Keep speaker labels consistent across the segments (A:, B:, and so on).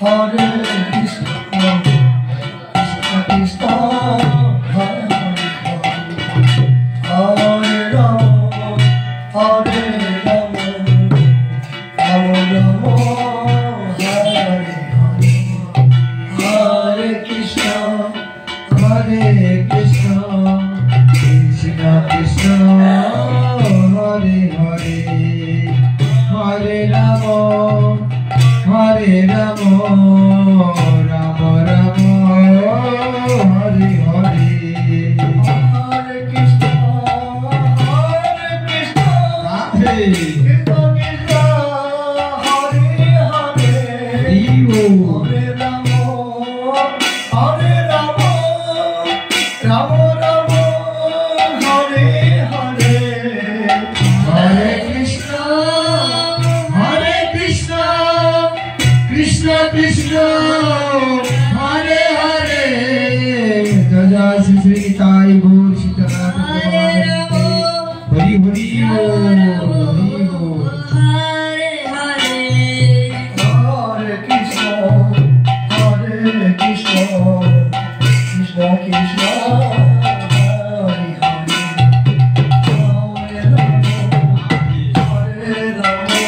A: Hare Krishna, Krishna Krishna, Hare Hare Rama, Hare Rama, Rama Rama, Hare Hare, Hare Krishna, Krishna Krishna, Hare Hare, Hare Rama, Hare Rama, Rama Rama, Hare Hare, Hare Krishna, Radhe, Krishna Krishna, Hare Hare, Hare Rama, Hare Rama, Rama Rama, Hare Hare, Hare Krishna, Krishna Krishna, Hare Hare, Daja Sri Tai Gaur Sita Hare Hari Hari Hare Hare, Hare Krishna, Krishna Krishna, Hare Hare, Hare Rama,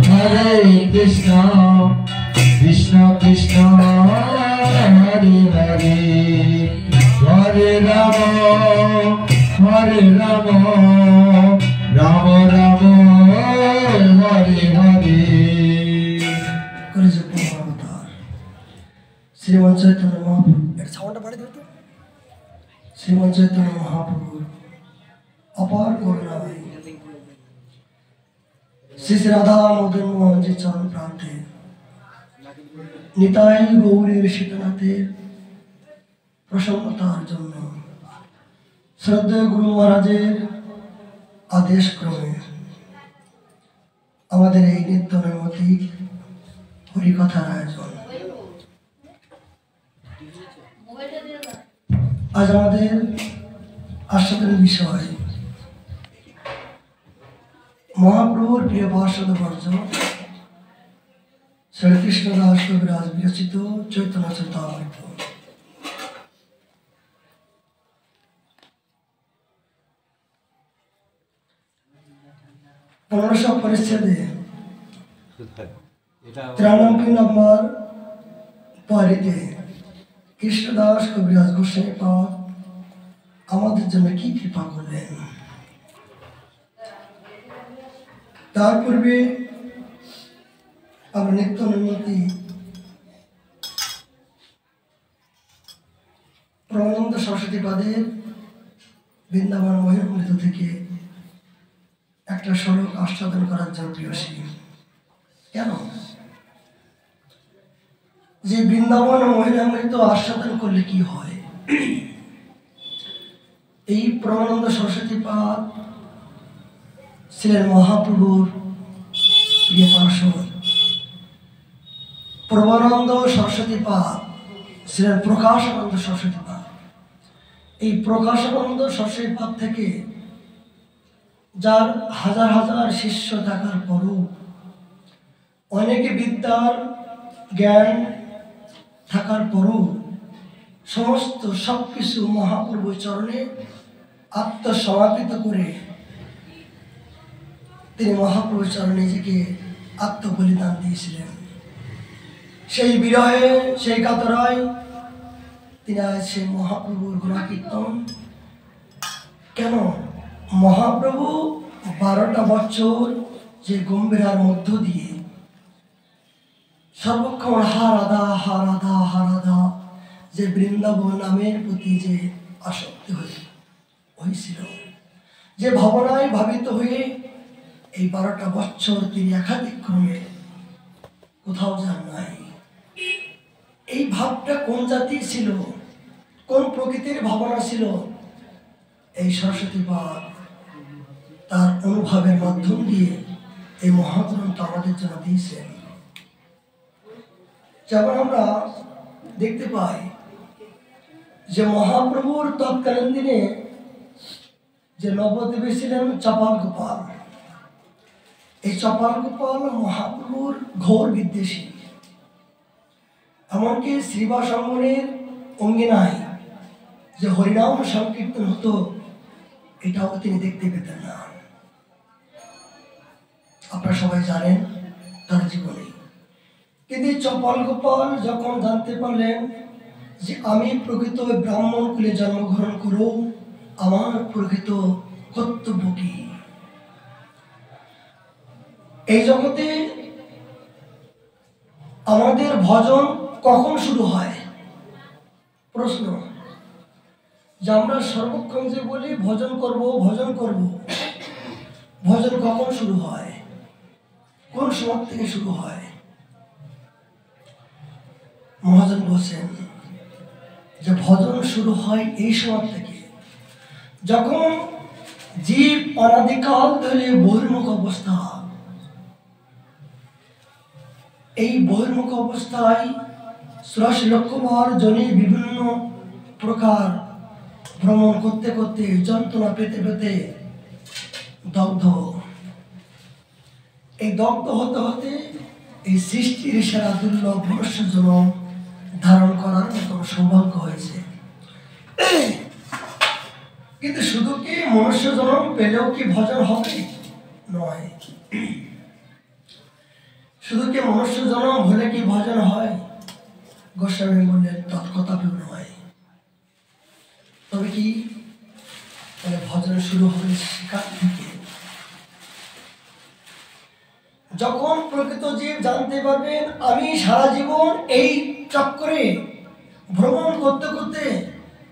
A: Hare Krishna, Krishna Krishna, Hare Hare, Hare Rama, Rama Rama, Hare Hare। Shrimanta Chaitanya Mahaprabhu, এটা সাউন্ডটা বাড়িয়ে দিও তো। শ্রীমন্ত চৈতন্য মহাপ্রভুর অপার করুণায় শ্রী শ্রী রাধা মদন মোহনজি চরণ প্রান্তে নিতাই গৌরীর শীতনাথের প্রসন্নতার জন্য শ্রদ্ধেয় গুরু মহারাজের আদেশ ক্রমে আমাদের এই নিত্য নৈমিত্তিক হরিকথার আয়োজন। আজ আমাদের আস্বাদন বিষয় মহাপ্রভুর প্রিয় পার্শ্বদ বর্জ শ্রীকৃষ্ণ দাস কবিরাজ বিরচিত চৈতন্য চরিতামৃত। 1500 परिच्छेदे 93 নম্বর পারিতে কৃষ্ণদাস কবিরাজ গোস্বামী পাদ আমাদের জন্য কি কৃপা করলেন। তার পূর্বে আমরা নিত্য নৈমিত্তিক প্রমানন্দ সরস্বতী পাদের বৃন্দাবন মহিমামৃত থেকে একটা সড়ক আস্বাদন করার জন্য প্রিয়সী। কেন যে বৃন্দাবন মহিমামৃত আস্বাদন করলে কি হয়? এই প্রমানন্দ সরস্বতী পাদ ছিলেন মহাপ্রভুর প্রিয় পার্শ্বদ। প্রমানন্দ সরস্বতী পাদ ছিলেন প্রকাশানন্দ সরস্বতী পাদ। এই প্রকাশানন্দ সরস্বতী পাদ থেকে যার হাজার হাজার শিষ্য থাকার পরও অনেকে বিদ্যার জ্ঞান থাকার পরও সমস্ত সবকিছু মহাপ্রভুর চরণে আত্মসমর্পিত করে তিনি মহাপ্রভুর চরণে নিজেকে আত্মবলিদান দিয়েছিলেন। সেই বিরহে সেই কাতরায় তিনি আজ সেই মহাপ্রভুর গুণাকীর্তন। কেন মহাপ্রভু 12টা বছর যে গম্ভীরার মধ্য দিয়ে সর্বক্ষণ হারাধা হারাধা হারাধা যে বৃন্দাবন নামের প্রতি যে আসক্তি হয়েছিল, যে ভাবনায় ভাবিত হয়ে এই 12টা বছর তিনি একাধিক ক্রমে কোথাও যান নাই। এই ভাবটা কোন জাতির ছিল, কোন প্রকৃতির ভাবনা ছিল? এই সরস্বতী পাদ তার অনুভবের মাধ্যম দিয়ে এই মহাগ্রন্থ আমাদের জন্য দিয়েছেন। যেমন আমরা দেখতে পাই যে মহাপ্রভুর তৎকালীন দিনে যে নবদ্বীপে ছিলেন চপাল গোপাল। এই চপাল গোপাল মহাপ্রভুর ঘোর বিদ্বেষী। এমনকি শ্রীবাস অঙ্গনের অঙ্গিনায় যে হরিনাম সংকীর্তন হতো এটাও তিনি দেখতে পেতেন না। আপনারা সবাই জানেন তার জীবনে। কিন্তু চপাল গোপাল যখন জানতে পারলেন যে আমি প্রকৃত ব্রাহ্মণ কুলে জন্মগ্রহণ করব, আমার প্রকৃত কর্তব্য কি, এই জগতে আমাদের ভজন কখন শুরু হয়? প্রশ্ন যে আমরা সর্বক্ষণ যে বলি ভজন করব ভজন করব, ভজন কখন শুরু হয়, কোন সময় থেকে শুরু হয়? মহাজন বলছেন যে ভজন শুরু হয় এই সময় থেকে যখন জীব অনাদিকাল ধরে বহির্মুখ অবস্থা, এই বহির্মুখ অবস্থায় ৮৪ লক্ষবার জনে বিভিন্ন প্রকার ভ্রমণ করতে করতে যন্ত্রণা পেতে পেতে দগ্ধ। এই দগ্ধ হতে হতে এই সৃষ্টির সেরা দুর্লভ মনুষ্য জন্ম ধারণ করার মতো সৌভাগ্য হয়েছে। কিন্তু শুধু কি মনুষ্য জন্ম পেলেও কি ভজন হবে? নয়। শুধু কি মনুষ্য জন্ম হলে কি ভজন হয়? গোস্বামী বললেন তৎকথাপিও নয়। তবে কি ভজন শুরু হবে সেখান থেকে যখন প্রকৃত জীব জানতে পারবেন আমি সারা জীবন এই চক্রে ভ্রমণ করতে করতে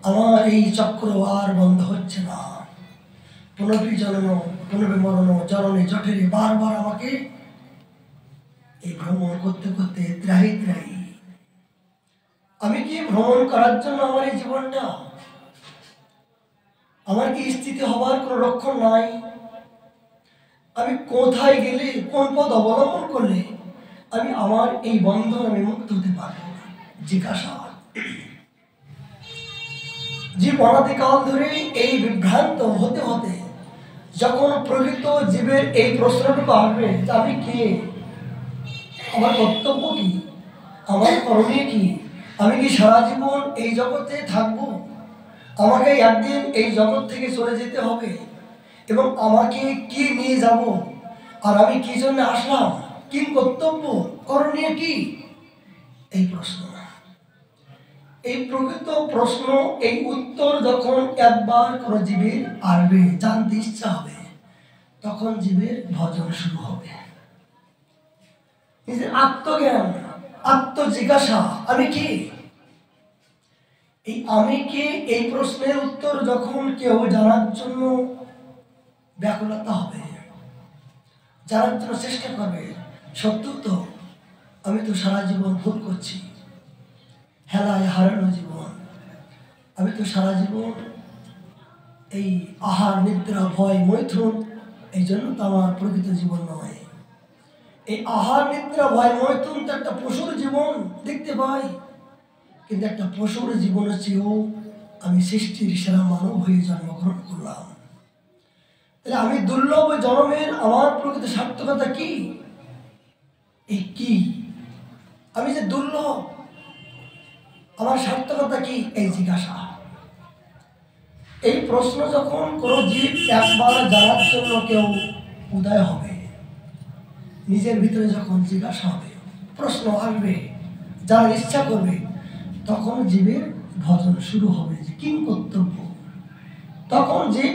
A: আমার এই চক্র আর বন্ধ হচ্ছে না, পুনর্বি জনন পুনর্বি মরণ জননে জঠরে বারবার আমাকে এই ভ্রমণ করতে করতে ত্রাহি ত্রাহি। আমি কি ভ্রমণ করার জন্য আমার এই জীবনটা? আমার কি স্থিতি হবার কোনো লক্ষণ নাই? আমি কোথায় গেলে কোন পথ অবলম্বন করলে আমি আমার এই বন্ধন আমি মুক্ত হতে পারবো? জিজ্ঞাসা। জীব অনাদিকাল ধরে এই বিভ্রান্ত হতে হতে যখন প্রকৃত জীবের এই প্রশ্নটুকু আসবে যে আমি কে, আমার কর্তব্য কি, আমার করণীয় কি, আমি কি সারা জীবন এই জগতে থাকবো, আমাকে একদিন এই জগৎ থেকে চলে যেতে হবে এবং আমাকে কি নিয়ে যাব, আর আমি কি জন্য আসলাম, কি কর্তব্য, করণীয় কি, এই প্রশ্ন, এই প্রকৃত প্রশ্ন, এই উত্তর যখন একবার কোনো জীবের আসবে, জানতে ইচ্ছা হবে, তখন জীবের ভজন শুরু হবে। নিজের আত্মজ্ঞান, আত্মজিজ্ঞাসা, আমি কি, এই আমি কে, এই প্রশ্নের উত্তর যখন কেউ জানার জন্য ব্যাকুলতা হবে, জানার জন্য চেষ্টা করবে, সত্য তো আমি তো সারা জীবন ভুল করছি, হেলায় হারানো জীবন, আমি তো সারা জীবন এই আহার নিদ্রা ভয় মৈথুন, এই জন্য তো আমার প্রকৃত জীবন নয়। এই আহার নিদ্রা ভয় মৈথুন তো একটা পশুর জীবন দেখতে পাই, কিন্তু একটা পশুর জীবনের চেয়েও আমি সৃষ্টির সেরা মানব হয়ে জন্মগ্রহণ করলাম। তাহলে আমি দুর্লভ জন্মের আমার প্রকৃত সার্থকতা কি? এই কি আমি যে দুর্লভ, আমার সার্থকতা কি? এই জিজ্ঞাসা, এই প্রশ্ন যখন কোনো জীব একবার জানার জন্য কেউ উদয় হবে, নিজের ভিতরে যখন জিজ্ঞাসা হবে, প্রশ্ন আসবে, জানার ইচ্ছা করবে, তখন জীবের ভজন শুরু হবে যে কি কর্তব্য। তখন জীব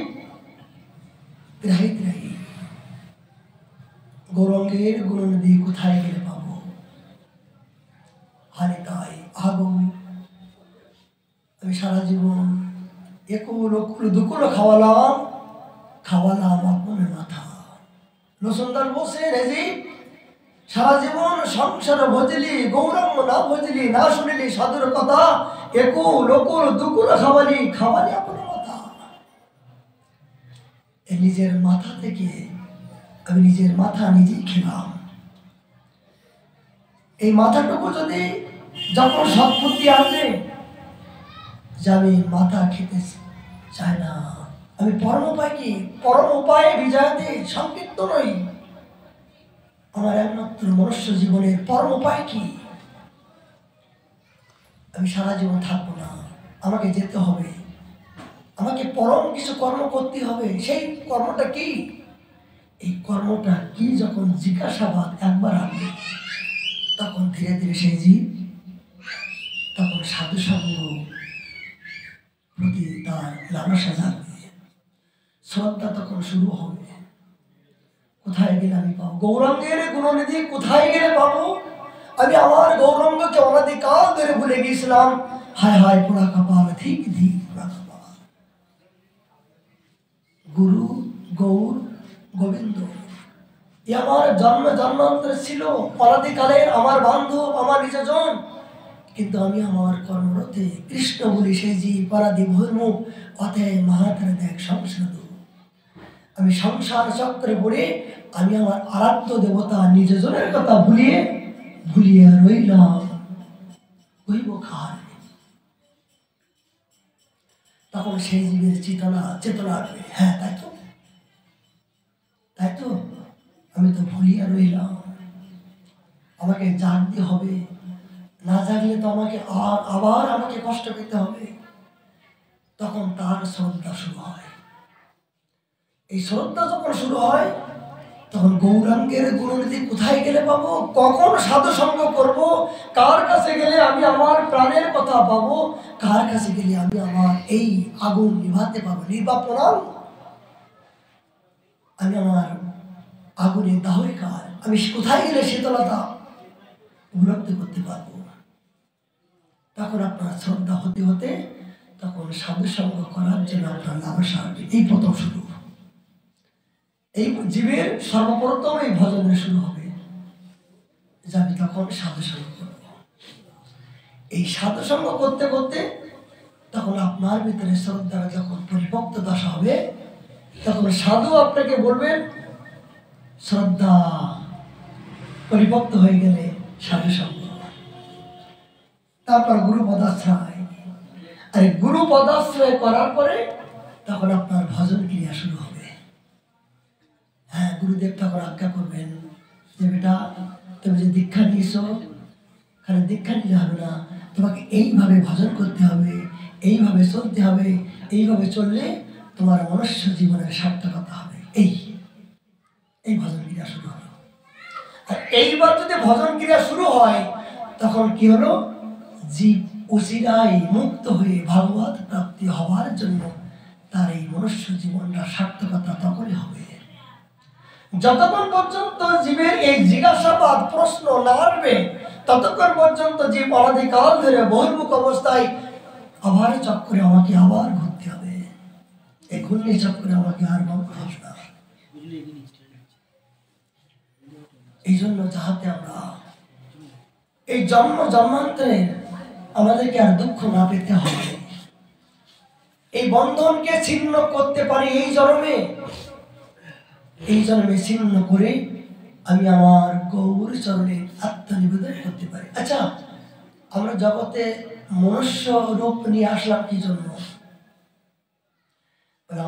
A: ত্রাহি ত্রাহি, গৌরঙ্গের গুণনদী কোথায় গেলে পাবো, হারে তাই আগো আমি সারা জীবন একুল ওকুল দুকুল খাওয়ালাম আপন মাথা। রসুনদার বসে রেজি সারা জীবন সংসার ভজলি, গৌরঙ্গ না ভজলি, না শুনিলি সাধুর কথা, একুল ওকুল দুকুল খাওয়ালি আপন মাথা। এই নিজের মাথা থেকে আমি নিজের মাথা নিজেই খেলাম। এই মাথাটুকু যদি যখন সৎবুদ্ধি আসবে যে আমি মাথা খেতে চাই না, আমি পরম উপায় কি? পরম উপায়ে বিজয়াতে সংক্ষিপ্ত নই। আমার একমাত্র মনুষ্য জীবনের পরম উপায় কি? আমি সারা জীবন থাকবো না, আমাকে যেতে হবে, আমাকে পরম কিছু কর্ম করতে হবে। সেই কর্মটা কি? এই কর্মটা কি যখন জিজ্ঞাসাবাদ একবার আসবে, তখন ধীরে ধীরে সেই জীব তখন সাধু সঙ্গ প্রতি তার লালসা জাগবে, শ্রদ্ধা তখন শুরু হবে। কোথায় গেলে আমি পাবো গৌরাঙ্গের গুণনিধি? কোথায় গেলে পাবো? আমি আমার গৌরাঙ্গকে অনাদিকাল ধরে ভুলে গিয়েছিলাম। হায় হায় পোড়া কপাল, ঠিক ধিক পোড়া কপাল। গুরু, গৌর, গোবিন্দ এ আমার জন্ম জন্মান্তর ছিল, অনাদিকালের আমার বান্ধব, আমার নিজজন। কিন্তু আমি আমার কর্মরতে কৃষ্ণ বলি সেই জীব পরাধি ভৈর্মুখ, অতএব মহাত্মা দেখ সংসার। আমি সংসার চক্রে পড়ে আমি আমার আরাধ্য দেবতা নিজজনের কথা ভুলিয়ে রইলাম। হইব খার। তখন সেই জীবের চেতনা আসবে, হ্যাঁ তাই তো আমি তো ভুলিয়া রইলাম, আমাকে জাগতে হবে, না জাগলে তো আমাকে আবার আমাকে কষ্ট পেতে হবে। তখন তার শ্রদ্ধা শুরু হয়। এই শ্রদ্ধা যখন শুরু হয়, তখন গৌরাঙ্গের গুণনিধি কোথায় গেলে পাবো? কখন সাধু সঙ্গ করবো? কার কাছে গেলে আমি আমার প্রাণের কথা পাবো? কার কাছে গেলে আমি আমার এই আগুন নিভাতে পারবো? নির্বাপনাল আমি আমার আগুনের দাহরে কার, আমি কোথায় গেলে শীতলতা উপলব্ধি করতে পারবো? তখন আপনার শ্রদ্ধা হতে হতে তখন সাধু সঙ্গ করার জন্য আপনার লালসা আসবে। এই প্রথম শুরু। এই জীবের সর্বপ্রথম এই ভজনের শুরু হবে যে আমি তখন সাধু সঙ্গ করব। এই সাধু সঙ্গ করতে করতে তখন আপনার ভিতরে শ্রদ্ধা যখন পরিপক্ত দশা হবে, তখন সাধু আপনাকে বলবেন, শ্রদ্ধা পরিপক্ত হয়ে গেলে সাধু সঙ্গ, তারপর গুরু পদাশ্রয়। আর গুরু পদাশ্রয় করার পরে তখন আপনার ভজন ক্রিয়া শুরু হবে। হ্যাঁ, গুরুদেব তখন আজ্ঞা করবেন যে বেটা, তুমি যে দীক্ষা নিয়েছো, খালি দীক্ষা নিলে হবে না, তোমাকে এইভাবে ভজন করতে হবে, এইভাবে চলতে হবে, এইভাবে চললে তোমার মনুষ্য জীবনের সার্থকতা হবে। এই ভজন ক্রিয়া শুরু হলো। আর এইবার যদি ভজন ক্রিয়া শুরু হয়, তখন কি হলো? জীব অচিরাই মুক্ত হয়ে ভাগবত প্রাপ্তি হওয়ার জন্য তার এই মনুষ্য জীবনটা সার্থকতা তখনই হবে। যতক্ষণ পর্যন্ত জীবের এই জিজ্ঞাসাবাদ প্রশ্ন না আসবে, ততক্ষণ পর্যন্ত জীব অনাদিকাল ধরে বহির্মুখ অবস্থায় আবার চক্রে আমাকে আবার ঘুরতে হবে। এই ঘূর্ণি চক্রে আমাকে আর বলতে হবে না। এই জন্য যাহাতে আমরা এই জন্ম জন্মান্তরে আমাদেরকে আর দুঃখ না পেতে হবে, এই বন্ধনকে ছিন্ন করতে পারি এই জন্মে ছিন্ন করে আমি আমার গৌর চরণে আত্মনিবেদন করতে পারি। আচ্ছা, আমরা জগতে মনুষ্য রূপ নিয়ে আসলাম কি জন্য?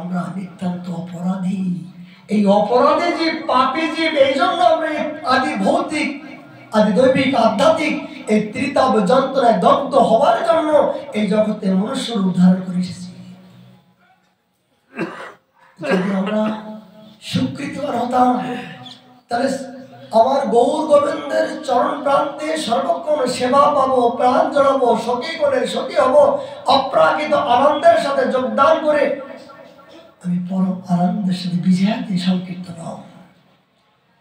A: আমরা নিতান্ত অপরাধী। এই অপরাধী জীব, পাপী জীব, এই জন্য আমরা আদি ভৌতিক, আদি দৈবিক, আধ্যাত্মিক এই ত্রিতাপ যন্ত্রণায় দগ্ধ হওয়ার জন্য এই জগতে মনুষ্য রূপ ধারণ করে এসেছি। যদি আমরা স্বীকৃতিবান হতাম, তাহলে আমার গৌর গোবিন্দের চরণ প্রান্তে সর্বক্ষণ সেবা পাবো, প্রাণ জড়াবো, সখী করে সখী হব, অপ্রাকৃত আনন্দের সাথে যোগদান করে আমি পরম আনন্দের সাথে বিজয়াতে সংকীর্তন হব।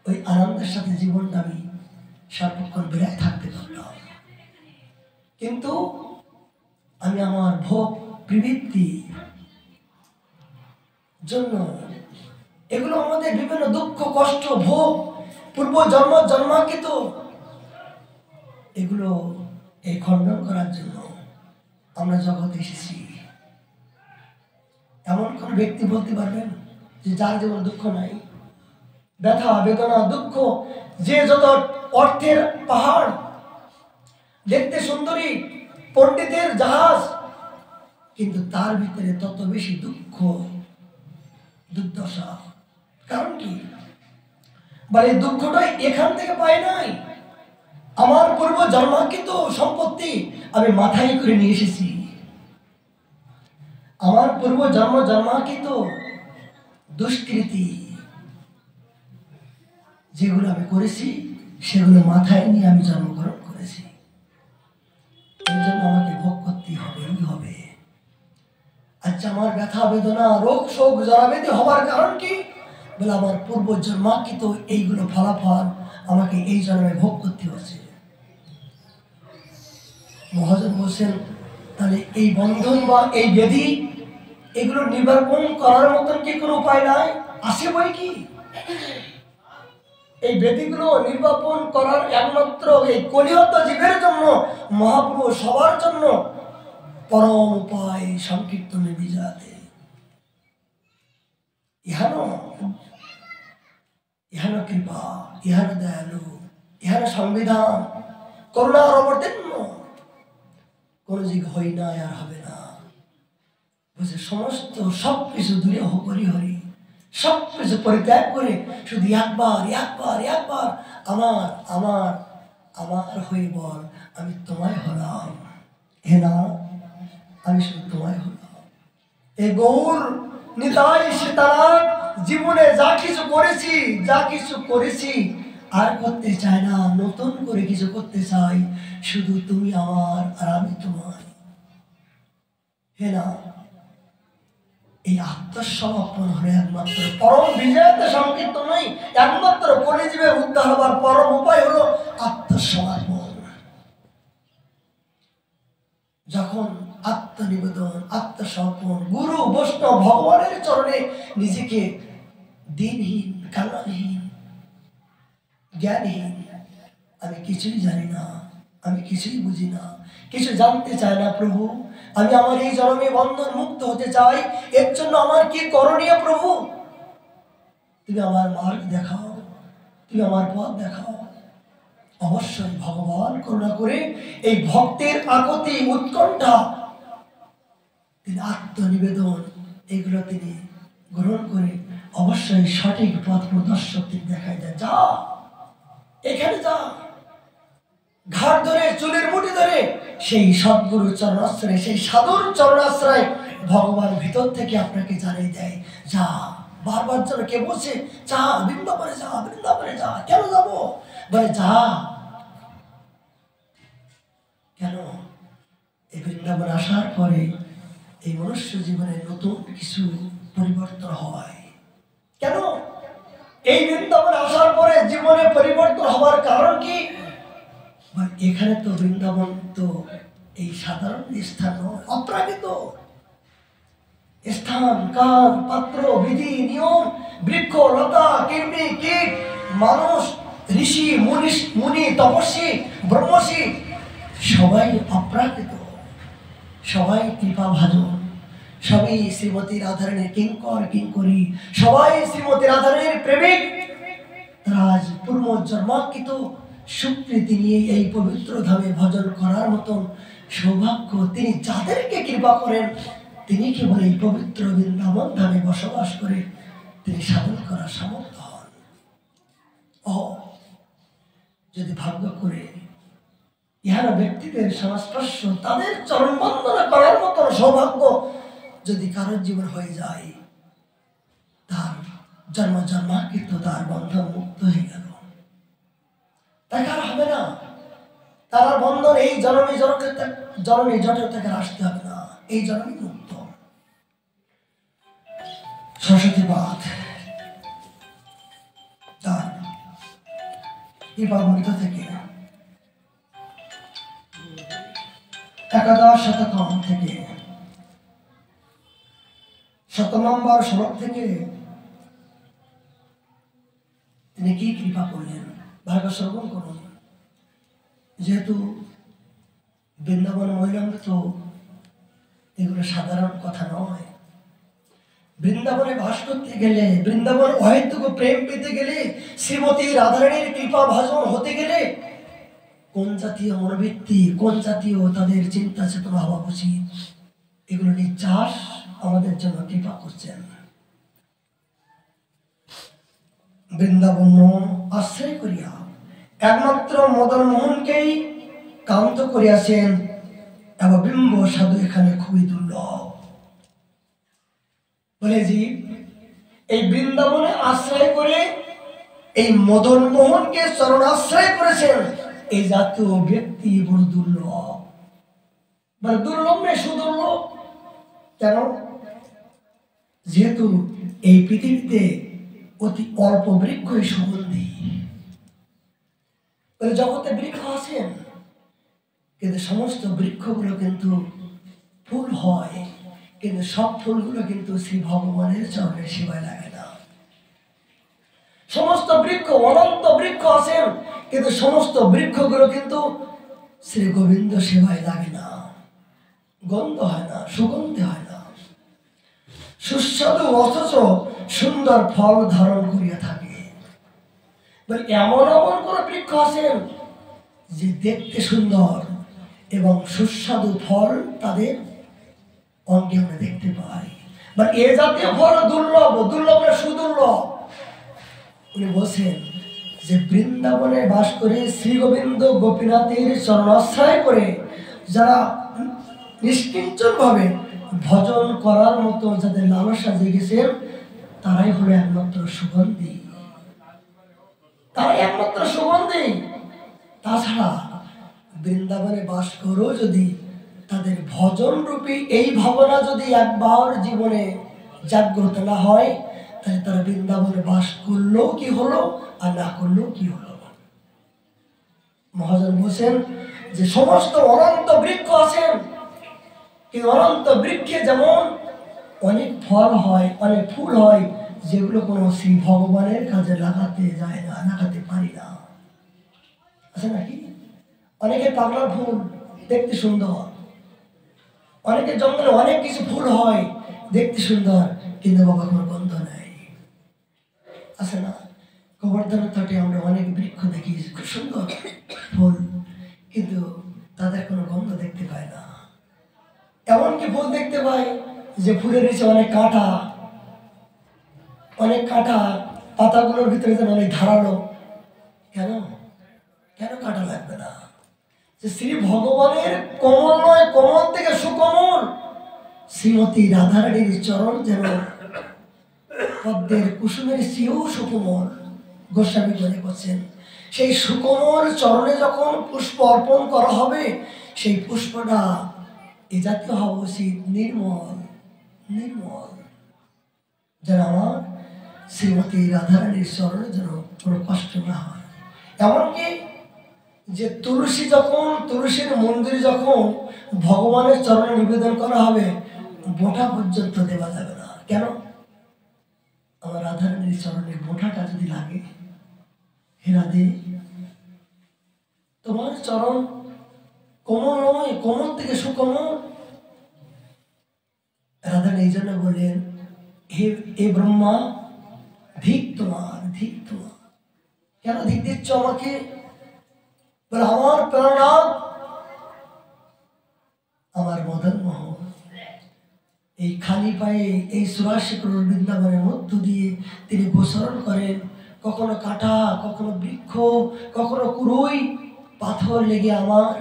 A: ওই আনন্দের সাথে জীবনটা আমি সর্বক্ষণ বেড়ায় থাকতে পারলাম। কিন্তু আমি আমার ভোগ প্রবৃত্তি জন্য এগুলো আমাদের বিভিন্ন দুঃখ কষ্ট ভোগ পূর্ব জন্মাঙ্কিত, এগুলো এই খণ্ডন করার জন্য আমরা জগতে এসেছি। এমন কোন ব্যক্তি বলতে পারবেন যে যার জীবন দুঃখ নাই? ব্যথা বেদনা দুঃখ, যে যত অর্থের পাহাড়, দেখতে সুন্দরী, পণ্ডিতের জাহাজ, কিন্তু তার ভিতরে তত বেশি দুঃখ দুর্দশা। কারণ কি? বলে দুঃখটা এখান থেকে পাই নাই, আমার পূর্ব জন্মাঙ্কিত সম্পত্তি আমি মাথায় করে নিয়ে এসেছি। আমার পূর্ব জন্মাঙ্কিত দুষ্কৃতি যেগুলো আমি করেছি সেগুলো মাথায় নিয়ে আমি জন্মগ্রহণ করেছি। এই জন্য আমাকে ভোগ করতে হবে। আচ্ছা, আমার ব্যথা বেদনা রোগ শোক জরাবেদি হবার কারণ কি? বলে আমার পূর্ব জন্মাঙ্কিত এইগুলো ফলাফল আমাকে এই জন্মে ভোগ করতে হচ্ছে। মহাজন বলছেন, তাহলে এই বন্ধন বা এই ব্যাধি এগুলো নির্বাপন করার মতন কি কোনো উপায় নাই? আছে বই কি? এই ব্যাধিগুলো নির্বাপন করার একমাত্র এই কলিহত জীবের জন্য, মহাপ্রভু সবার জন্য পরম উপায় সংকীর্তনে বিজাতে। ইহান কৃপা, ইহান দয়ালু, ইহান সংবিধান, করুণার অবতীর্ণ কোন দিক হই না আর হবে না। বুঝে সমস্ত সবকিছু দূরে হরি হরি, সবকিছু পরিত্যাগ করে শুধু একবার আমার আমার আমার হয়ে বল, আমি তোমায় হলাম। হে না, আমি শুধু তোমায় হলাম। এই গৌর নিতাই সীতারাম জীবনে যা কিছু করেছি আর করতে চাই না, নতুন করে কিছু করতে চাই। শুধু তুমি আমার আর আমি তোমার। হে না, এই আত্মসমর্পণ হলে একমাত্র পরম বিজয়তে সংকীর্তন নয়, একমাত্র কলিজীবের উদ্ধার হবার পরম উপায় হলো আত্মসমর্পণ। যখন আত্মনিবেদন, আত্মসমর্পণ, গুরু বৈষ্ণব ভগবানের চরণে নিজেকে দিনহীন, কালহীন, জ্ঞানহীন, আমি কিছুই জানি না, আমি কিছুই বুঝি না, কিছু জানতে চাই না প্রভু, আমি আমার এই জন্মে বন্ধন মুক্ত হতে চাই। এর জন্য আমার কি করণীয় প্রভু? তুমি আমার মার্গ দেখাও, তুমি আমার পথ দেখাও। অবশ্যই ভগবান করুণা করে এই ভক্তের আকুতি, উৎকণ্ঠা, তিনি আত্মনিবেদন এগুলো তিনি গ্রহণ করে অবশ্যই সঠিক পথ প্রদর্শক তিনি দেখায় দেয়। যা, এখানে যা, ঘাট ধরে চুলের মুঠি ধরে সেই সদ্গুরু চরণাশ্রয়, সেই সাধুর চরণাশ্রয় ভগবান ভিতর থেকে আপনাকে জানিয়ে দেয়, যা। বারবার যেন কে বলছে, যা বৃন্দাবনে যা, বৃন্দাবনে যা। কেন যাবো? বলে যা। কেন? এই বৃন্দাবন আসার পরে এই মনুষ্য জীবনে নতুন কিছু পরিবর্তন হয়। কেন? এই বৃন্দাবন আসার পরে জীবনে পরিবর্তন হবার কারণ কি? এখানে তো বৃন্দাবন তো এই সাধারণ স্থান নয়, অপ্রাকৃত স্থান, কাল, পাত্র, বিধি, নিয়ম, বৃক্ষ, লতা, কীর্তি, কীট, মানুষ, ঋষি, মুনি, তপস্বী, ব্রহ্মর্ষি সবাই অপ্রাকৃত, সবাই কৃপা ভাজন, সবাই শ্রীমতী রাধারানীর কিঙ্কর কিঙ্করি, সবাই শ্রীমতী রাধারানীর প্রেমিক। রাজ পূর্ব জন্মাঙ্কিত সুকৃতি নিয়ে এই পবিত্র ধামে ভজন করার মতন সৌভাগ্য তিনি যাদেরকে কৃপা করেন, তিনি কেবল এই পবিত্র বৃন্দাবন ধামে বসবাস করে তিনি সাধন করার সামর্থ্য হন। যদি ভাগ্য করে ইহারা ব্যক্তিদের সংস্পর্শ, তাদের চরণ বন্দনা করার মতো সৌভাগ্য যদি কারোর জীবন হয়ে যায়, তার জন্মাঙ্কিত তার বন্ধন মুক্ত হয়ে গেল। দেখা হবে না, তার বন্ধন এই জননী জটে থেকে আসতে হবে না, এই জননী মুক্ত। সরস্বতীবাদ তার কৃপামৃত থেকে 11 শতকম থেকে 7 নম্বর শ্লোক থেকে তিনি কি কৃপা করলেন ভাগ্য শ্রবণ করুন। যেহেতু বৃন্দাবন মহিলাঙ্গ তো এগুলো সাধারণ কথা নয়। বৃন্দাবনে বাস করতে গেলে, বৃন্দাবন অহেতুক প্রেম পেতে গেলে, শ্রীমতী রাধারানীর কৃপা ভাজন হতে গেলে কোন জাতীয় মনোবৃত্তি, কোন জাতীয় তাদের চিন্তা চেতনা হওয়া উচিত, এগুলো নির্যাস আমাদের জন্য কৃপা করছেন। বৃন্দাবন আশ্রয় করিয়া একমাত্র মদন মোহনকেই কান্ত করিয়াছেন এবং বিম্ব সাধু এখানে খুবই দুর্লভ। বলে জি এই বৃন্দাবনে আশ্রয় করে এই মদন মোহনকে চরণ আশ্রয় করেছেন, এই জাতীয় ব্যক্তি বড় দুর্লভ। মানে দুর্লভ নেই, সুদুর্লভ। কেন? যেহেতু এই পৃথিবীতে অতি অল্প বৃক্ষই সুগন্ধি। জগতে বৃক্ষ আছেন, কিন্তু সমস্ত বৃক্ষগুলো কিন্তু ফুল হয়, কিন্তু সব ফুলগুলো কিন্তু শ্রী ভগবানের চরণের সেবায় লাগে না। সমস্ত বৃক্ষ, অনন্ত বৃক্ষ আছেন, কিন্তু সমস্ত বৃক্ষগুলো কিন্তু শ্রী গোবিন্দ সেবায় লাগে না, গন্ধ হয় না, সুগন্ধি হয় না, সুস্বাদু অথচ সুন্দর ফল ধারণ করিয়া থাকে। এমন এমন কোন বৃক্ষ আছেন যে দেখতে সুন্দর এবং সুস্বাদু ফল তাদের অঙ্গে আমরা দেখতে পাই। বাট এ জাতীয় ফল দুর্লভ, দুর্লভ না সুদুর্লভ। উনি বলছেন যে বৃন্দাবনে বাস করে শ্রী গোবিন্দ গোপীনাথের চরণাশ্রয় করে যারা নিষ্কিঞ্চন ভাবে ভজন করার মতো যাদের লালসা জেগেছেন, তারাই হলো একমাত্র সুগন্ধি, তারাই একমাত্র সুগন্ধি। তাছাড়া বৃন্দাবনে বাস করেও যদি তাদের ভজন রূপী এই ভাবনা যদি একবার জীবনে জাগ্রত না হয়, তাহলে তারা বৃন্দাবনে বাস করলেও কি হলো আর না করলেও কি হলো। মহাজন বলছেন যে সমস্ত অনন্ত বৃক্ষ আছেন, কিন্তু অনন্ত বৃক্ষে যেমন অনেক ফল হয়, অনেক ফুল হয়, যেগুলো কোনো শ্রী ভগবানের কাজে লাগাতে যায় না, লাগাতে পারি না। আছে নাকি? অনেকে পাগলার ফুল দেখতে সুন্দর, অনেকের জঙ্গলে অনেক কিছু ফুল হয় দেখতে সুন্দর, কিন্তু বাবা কোনো গন্ধ নেই। আছে না? গোবর্ধনের তটে আমরা অনেক বৃক্ষ দেখি, খুব সুন্দর ফুল, কিন্তু তাদের কোনো গন্ধ দেখতে পাই না। এমনকি ফুল দেখতে পাই যে ফুলের নিচে অনেক কাঁটা, অনেক কাঁটা, পাতাগুলোর ভিতরে যেন অনেক ধারালো। কেন? কেন কাঁটা লাগবে না? যে শ্রী ভগবানের কোমল নয়, কোমল থেকে সুকোমল শ্রীমতী রাধারানীর চরণ যেন পদ্মের কুসুমের চেয়েও সুকোমল। গোস্বামী মনে করছেন সেই সুকোমল চরণে যখন পুষ্প অর্পণ করা হবে, সেই পুষ্পটা এ জাতীয় হওয়া উচিত নির্মল, নির্মল, যেন আমার শ্রীমতী রাধারানীর চরণে যেন কোনো কষ্ট না হয়। এমনকি যে তুলসী যখন, তুলসীর মন্দিরে যখন ভগবানের চরণে নিবেদন করা হবে, বোঁটা পর্যন্ত দেওয়া যাবে না। কেন? আমার রাধারানীর চরণে বোঁটাটা যদি লাগে, হে রাধে তোমার চরণ কোমল নয়, কোমল থেকে সুকোমল। রাধারানী এই জন্য বললেন, হে ব্রহ্মা, ধিক তোমার, ধিক তোমার। কেন ধিক দিচ্ছ আমাকে? বলে আমার প্রাণনাথ, আমার মদন মোহন এই খালি পায়ে এই 84 করোড় বৃন্দাবনের মধ্য দিয়ে তিনি গোচরণ করেন। কখনো কাঁটা, কখনো বৃক্ষ, কখনো কুড়ুই পাথর লেগে আমার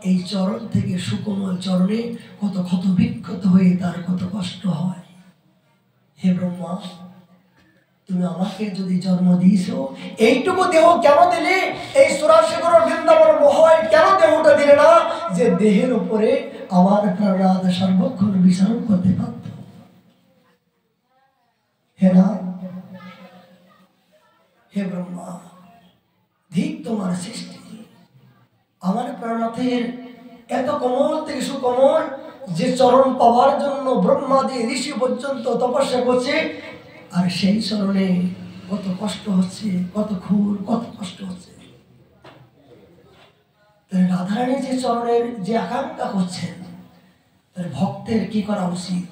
A: এই চরণ থেকে সুকোমল চরণে কত ক্ষত বিক্ষত হয়ে তার কত কষ্ট হয়। হে ব্রহ্মা, তুমি আমাকে যদি জন্ম দিয়েছো, এইটুকু দেহ কেন দিলে? এই 84 করোড় বৃন্দাবন মহায় কেন দেহটা দিলে না, যে দেহের উপরে আমার প্রাণনাথ সর্বক্ষণ বিচরণ করতে পারত? হে না, হে ব্রহ্মা, ধিক তোমার সৃষ্টি। আমার প্রাণনাথের এত কোমল থেকে সুকোমল যে চরণ পাওয়ার জন্য ব্রহ্মাদি ঋষি পর্যন্ত তপস্যা করছে, আর সেই চরণে কত কষ্ট হচ্ছে, কত ঘোর, কত কষ্ট হচ্ছে। রাধারানী যে চরণের যে আকাঙ্ক্ষা করছেন, তার ভক্তের কি করা উচিত?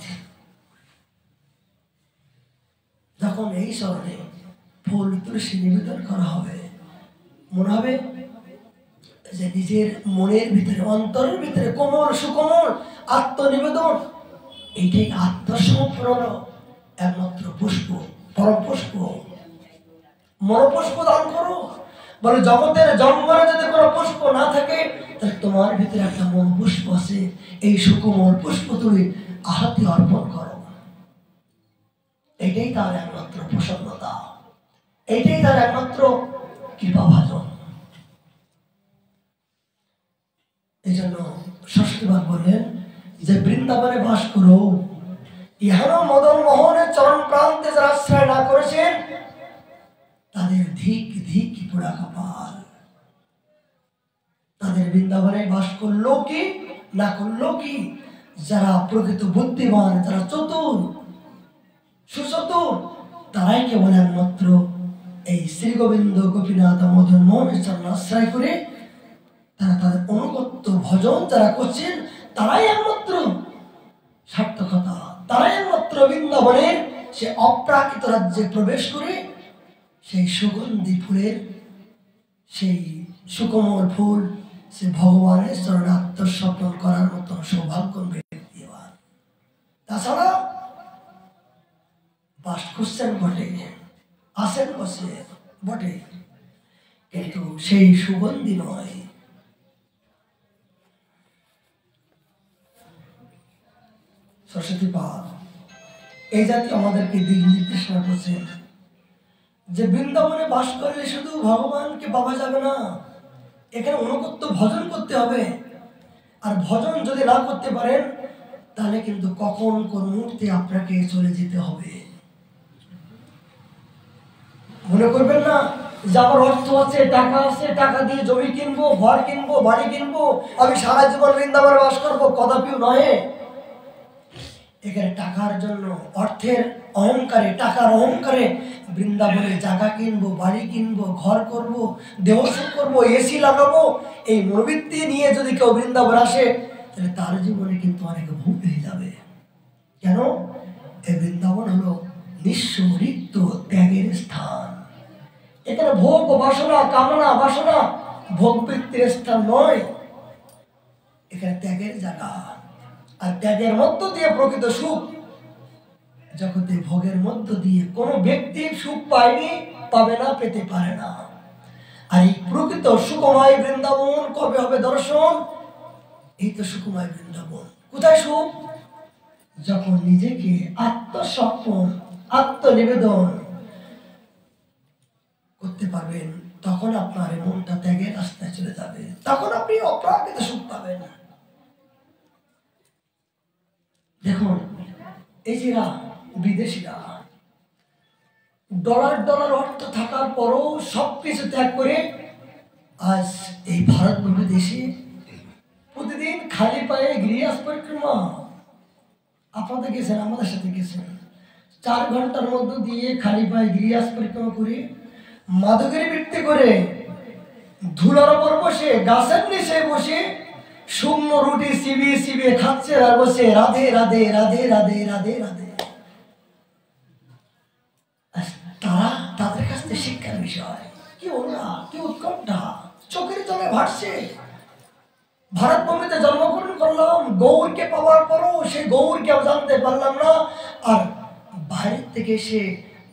A: যখন এই চরণে ফুল তুলসী নিবেদন করা হবে, মনে হবে যে নিজের মনের ভিতরে, অন্তরের ভিতরে কোমল সুকোমল আত্মনিবেদন, এইটাই আত্মসমর্পণ একমাত্র পুষ্প, পরম পুষ্প। মনোপুষ্প দান করো। বলে জগতের জঙ্গলে যদি কোনো পুষ্প না থাকে, তাহলে তোমার ভিতরে একটা মনোপুষ্প আছে, এই সুকোমল পুষ্প তুমি আহাতে অর্পণ করো। এটাই তার একমাত্র প্রসন্নতা, এইটাই তার একমাত্র কৃপাভাজন। এই জন্য সরস্বতীবাদ বললেন যে বৃন্দাবনে বাস করো, ইহান মদন মোহনের চরণ প্রান্তে যারা আশ্রয় না করেছেন, তাদের ধিক ধিক পোড়া কপাল। তাদের বৃন্দাবনে বাস করলো কি না করলো কি, যারা প্রকৃত বুদ্ধিমান, যারা চতুর সুচতুর, তারাই কেবল একমাত্র এই শ্রী গোবিন্দ গোপীনাথ মদন মোহনের চরণ আশ্রয় করে তারা তাদের অনুগত্য ভজন যারা করছেন, তারাই একমাত্র সার্থকতা, তারাই একমাত্র বৃন্দাবনের সে অপ্রাকৃত রাজ্যে প্রবেশ করে সেই সুগন্ধি ফুলের, সেই সুকোমল ফুল, সে ভগবানের চরণে আত্মসমর্পণ করার মতো সৌভাগ্য ব্যক্তিবান। তাছাড়া বাস করছেন বটে, আসেন বসে বটে, কিন্তু সেই সুগন্ধি নয়। সরস্বতীপাদ এই জাতীয় আমাদেরকে দিক নির্দেশনা করছেন যে বৃন্দাবনে বাস করলে শুধু ভগবানকে পাওয়া যাবে না, এখানে অনুগত্য ভজন করতে হবে। আর ভজন যদি না করতে পারেন, তাহলে কিন্তু কখন কোন মুহূর্তে আপনাকে চলে যেতে হবে। মনে করবেন না যে আমার অর্থ আছে, টাকা আছে, টাকা দিয়ে জমি কিনবো, ঘর কিনবো, বাড়ি কিনবো, আমি সারা জীবন বৃন্দাবনে বাস করবো, কদাপিও নয়। এখানে টাকার জন্য, অর্থের অহংকারে, টাকার অহংকারে বৃন্দাবনে জায়গা কিনবো, বাড়ি কিনবো, ঘর করবো, দেহসুখ করবো, এসি লাগাবো, এই মনোবৃত্তি নিয়ে যদি কেউ বৃন্দাবন আসে, তাহলে তার জীবনে কিন্তু অনেক ভুল হয়ে যাবে। কেন? এই বৃন্দাবন হলো নিঃস্ব রিক্ত ত্যাগের স্থান। এখানে ভোগ বাসনা, কামনা বাসনা, ভোগবৃত্তির স্থান নয়, এখানে ত্যাগের জায়গা। আর ত্যাগের মধ্য দিয়ে প্রকৃত সুখ, জগতে ভোগের মধ্য দিয়ে কোনো ব্যক্তি সুখ পায়নি, পাবে না, পেতে পারে না। আর এই প্রকৃত সুখময় বৃন্দাবন কবে হবে দর্শন? এই তো সুখময় বৃন্দাবন। কোথায় সুখ? যখন নিজেকে আত্মসমর্পণ, আত্মনিবেদন করতে পারবেন, তখন আপনার মনটা ত্যাগের রাস্তায় চলে যাবে, তখন আপনি অপ্রাকৃত সুখ পাবেন। দেখুন, এই যে বিদেশিরা ডলার ডলার অর্থ থাকার পরও সবকিছু ত্যাগ করে আজ এই ভারতবর্ষ দেশে প্রতিদিন খালি পায়ে গিরিরাজ পরিক্রমা। আপনাদের গেছেন, আমাদের সাথে গেছেন, 4 ঘন্টার মধ্য দিয়ে খালি পায়ে গিরিরাজ পরিক্রমা করে, মাদকের বৃত্তি করে, ধুলার উপর বসে, গাছের নিচে বসে শুকনো রুটি চিবিয়ে চিবিয়ে খাচ্ছে আর বসে রাধে রাধে রাধে রাধে রাধে রাধে। তারা, তাদের কাছ থেকে শিক্ষার বিষয় কি ওরা, কি উৎকণ্ঠা, চোখের জলে ভাসছে। ভারতভূমিতে জন্মগ্রহণ করলাম, গৌরকে পাওয়ার পরও সেই গৌরকে জানতে পারলাম না, আর বাইরের থেকে এসে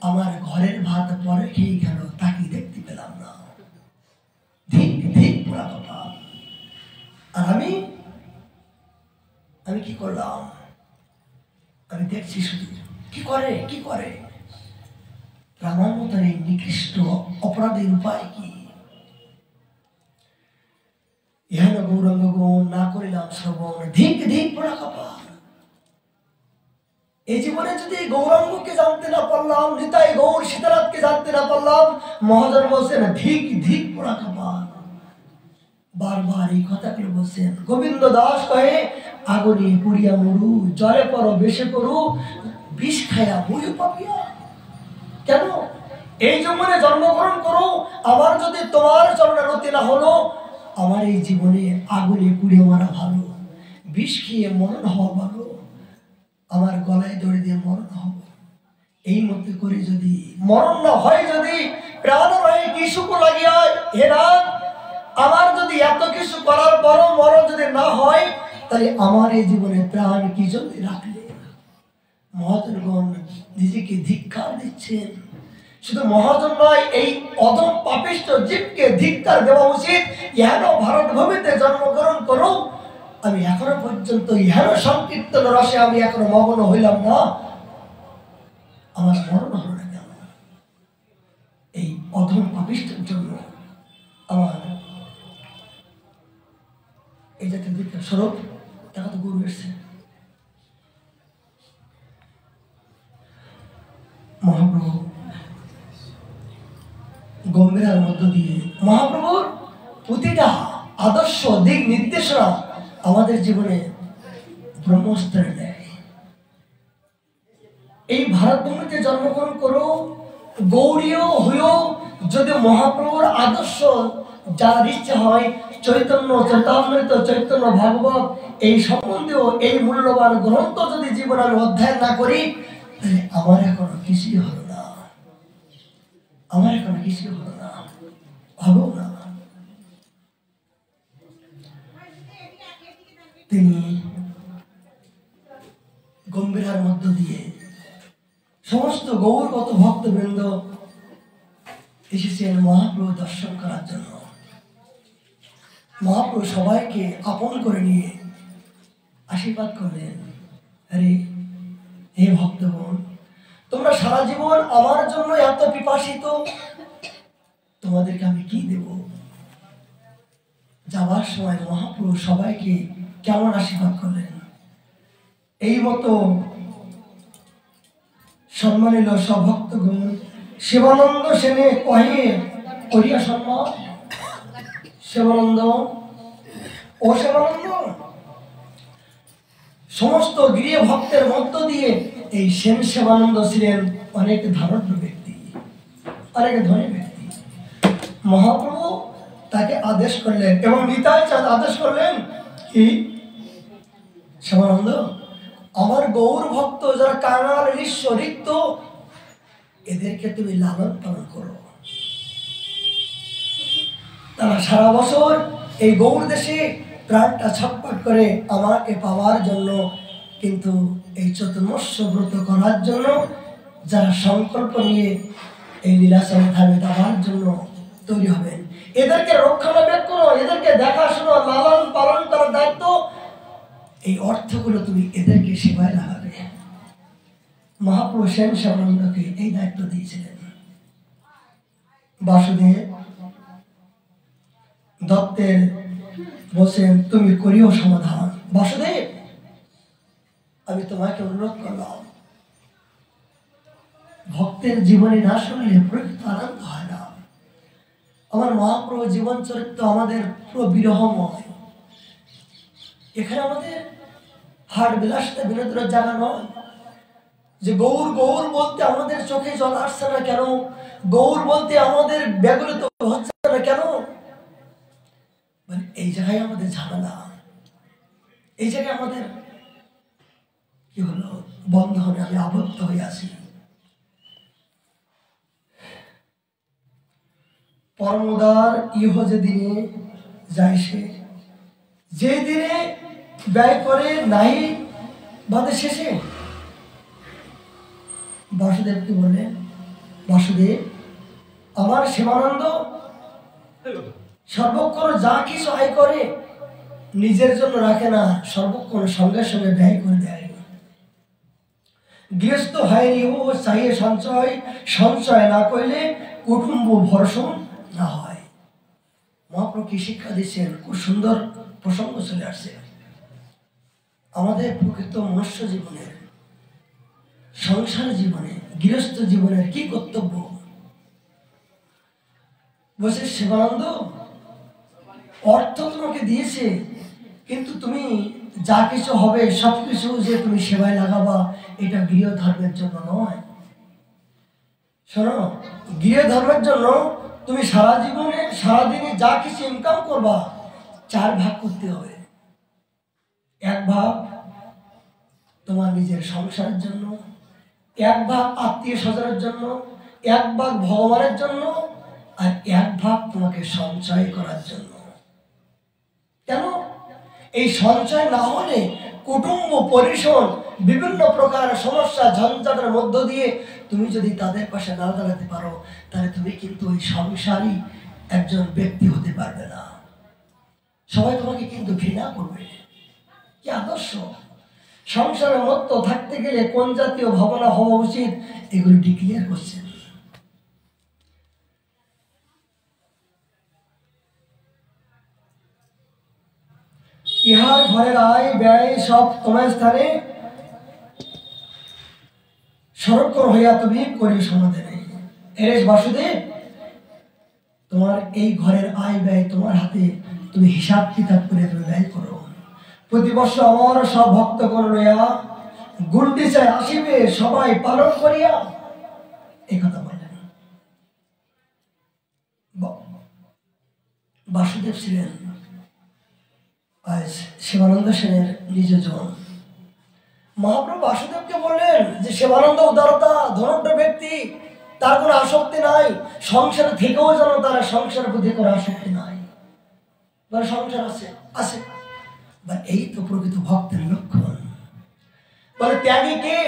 A: আমার ঘরের ভাত পরে খেয়ে গেল, তাকে দেখতে পেলাম না। ধিক ধিক পোড়া কথা। আর আমি কি করলাম? আমি দেখছি শুধু কি করে, কি করে। আমার মতো এই নিকৃষ্ট অপরাধের উপায় কি? ইহান গৌরাঙ্গ গুণ না করিলাম শ্রবণ, ধিক ধিক পোড়া কপাল। এই জীবনে যদি গৌরাঙ্গকে জানতে না পারলাম, নিতাই গৌর সীতানাথকে জানতে না পারলাম, মহাজন বলছেন ধিক ধিক পোড়া কপাল। বারবার এই কথাগুলো বলছেন। গোবিন্দ দাস কহে আগুনে পুড়িয়া মরু, জলে পড়ো বেশে করু, বিষ খায়া মরু পাপিয়া। কেন? এই জীবনে জন্মগ্রহণ করো, আমার যদি তোমার চরণে রতি না হলো, আমার এই জীবনে আগুনে পুড়ে মারা ভালো, বিষ খেয়ে মরণ হওয়া ভালো, আমার গলায় দড়ি দিয়ে মরণ হব। এই মতো করে যদি মরণ না হয়, যদি প্রাণ রয়ে কি সুখ লাগিয়া, হেরা আমার যদি এত কিছু করার পরও মরণ যদি না হয়, তাহলে আমার এই জীবনে প্রাণ কি জন্য রাখলে? মহাজনগণ নিজেকে ধিক্কার দিচ্ছেন। শুধু মহাজন নয়, এই অধম পাপিষ্ঠ জীবকে ধিক্কার দেওয়া উচিত। ইহানো ভারত ভূমিতে জন্মগ্রহণ করো, আমি এখনো পর্যন্ত ইহানো সংকীর্তন রসে আমি এখনো মগ্ন হইলাম না, আমার মরণ হলো না কেন? এই অধম পাপিষ্ঠের জন্য আমার এই জাতীয় ধিক্কার স্বরূপ দেখা তো গুরু এসছে। মহাপ্রভু গম্ভীরার মধ্য দিয়ে মহাপ্রভুর প্রতিটা আদর্শ দিক নির্দেশনা আমাদের জীবনে ব্রহ্মস্ত্র নেয়। এই ভারতভূমিতে জন্মগ্রহণ করো, গৌরীয় হয়েও যদি মহাপ্রভুর আদর্শ যার ইচ্ছে হয়, চৈতন্য চৈতামৃত চৈতন্য ভাগবত এই সম্বন্ধেও এই মূল্যবান গ্রন্থ যদি জীবন আমি অধ্যয়ন না করি, তাহলে আমার এখনো কিছুই হলো না, আমার এখনো কিছুই হলো না, হবো না। তিনি গম্ভীরার মধ্য দিয়ে সমস্ত গৌরগত ভক্তবৃন্দ এসেছেন মহাপ্রভু দর্শন করার জন্য। মহাপ্রভু সবাইকে আপন করে নিয়ে আশীর্বাদ করলেন, আরে হে ভক্তগণ, তোমরা সারা জীবন আমার জন্য এত পিপাসিত, তোমাদেরকে আমি কি দেব? যাওয়ার সময় মহাপ্রভু সবাইকে কেমন আশীর্বাদ করলেন? এই মতো সম্মানিত সব ভক্তগণ শিবানন্দ সেনে কহে করিয়া সম্মান। শিবানন্দ, ও শিবানন্দ, সমস্ত গৃহ ভক্তের মধ্য দিয়ে এই সেন শিবানন্দ ছিলেন অনেক ধনাঢ্য ব্যক্তি, অনেক ধনী ব্যক্তি। মহাপ্রভু তাকে আদেশ করলেন এবং নিতাই চাঁদ আদেশ করলেন কি, শিবানন্দ, আমার গৌর ভক্ত যারা কাঙাল নিঃস্ব রিক্ত, এদেরকে তুমি লালন পালন করো। তারা সারা বছর এই গৌর দেশে প্রাণটা ছটফট করে আমাকে পাওয়ার জন্য, কিন্তু এই চতুর্মাস্য ব্রত করার জন্য যারা সংকল্প নিয়ে এই লীলাচল ধামে যাওয়ার জন্য তৈরি হবেন, এদেরকে রক্ষণাবেক্ষণ, এদেরকে দেখাশোনা লালন পালন করার দায়িত্ব, এই অর্থগুলো তুমি এদেরকে সেবায় লাগাবে। মহাপ্রভু সেন শিবানন্দকে এই দায়িত্ব দিয়েছিলেন। বাসুদেব দত্তের বলছেন, তুমি করিও সমাধান। বাসুদেব, আমি তোমাকে অনুরোধ করলাম, ভক্তের জীবনে না শুনলে প্রকৃত আনন্দ হয় না। আমার মহাপ্রভু জীবন চরিত্র আমাদের পুরো বিরহময়। এখানে আমাদের হাট বিলাসিতা বিনোদনের জায়গা নয়। যে গৌর গৌর বলতে আমাদের চোখে জল আসছে না কেন? গৌর বলতে আমাদের ব্যাকুলিত হচ্ছে না কেন? মানে এই জায়গায় আমাদের ঝামেলা, এই জায়গায় আমাদের কি হলো, বন্ধনে আমি আবদ্ধ হয়ে আছি। পরমদার ইহ যে দিনে যায় সে, যে দিনে ব্যয় করে নাই বাদে শেষে। বাসুদেবকে বললেন, বাসুদেব, আমার শিবানন্দ সর্বক্ষণ যা কিছু আয় করে নিজের জন্য রাখে না, সর্বক্ষণ সঙ্গে সঙ্গে ব্যয় করে দেয়। গৃহস্থ হয়নি ও চাহিয়ে সঞ্চয়, সঞ্চয় না করলে কুটুম্ব ভরসন না হয়। মহাপ্রভু কি শিক্ষা দিচ্ছেন, খুব সুন্দর প্রসঙ্গ চলে আসছে। আমাদের প্রকৃত মনুষ্য জীবনের, সংসার জীবনে, গৃহস্থ জীবনের কি কর্তব্য? বলছে, শিবানন্দ, অর্থ তোমাকে দিয়েছে, কিন্তু তুমি যা কিছু হবে সবকিছু যে তুমি সেবায় লাগাবা, এটা গৃহ ধর্মের জন্য নয়। শোনো, গৃহ ধর্মের জন্য তুমি সারা জীবনে সারাদিনে যা কিছু ইনকাম করবা, 4 ভাগ করতে হবে। 1 ভাগ তোমার নিজের সংসারের জন্য, 1 ভাগ আত্মীয় স্বজনের জন্য, 1 ভাগ ভগবানের জন্য, আর 1 ভাগ তোমাকে সঞ্চয় করার জন্য। কেন? এই সঞ্চয় না হলে কুটুম্ব পরিষদ বিভিন্ন প্রকার সমস্যা ঝঞ্ঝাটের মধ্য দিয়ে তুমি যদি তাদের পাশে না দাঁড়াতে পারো, তাহলে তুমি কিন্তু ওই সংসারী একজন ব্যক্তি হতে পারবে না। সবাই তোমাকে কিন্তু ঘৃণা করবে। কি আদর্শ! সংসারের মধ্যে থাকতে গেলে কোন জাতীয় ভাবনা হওয়া উচিত, এগুলো ডিক্লেয়ার করছেন। ইহার ঘরের আয় ব্যয় সব তোমার স্থানে সংরক্ষণ হইয়া তুমি করি সমাধানে। এরেশ বাসুদেব, তোমার এই ঘরের আয় ব্যয় তোমার হাতে, তুমি হিসাব কিতাব করে তুমি ব্যয় করো। প্রতি বর্ষ আমার সব ভক্তগণ লইয়া গুন্ডিচায় আসিবে, সবাই পালন করিয়া। এই কথা বললেন। বাসুদেব ছিলেন আজ শিবানন্দ সেনের নিজজন। মহাপ্রভু বাসুদেবকে বললেন যে শিবানন্দ উদারতা, ধনাঢ্য ব্যক্তি, তার কোনো আসক্তি নাই, সংসার থেকেও যেন তার সংসার প্রতি কোনো আসক্তি নাই। বলে সংসার আছে আছে, এই তো প্রকৃত ভক্তের লক্ষণ। বলে ত্যাগী কে?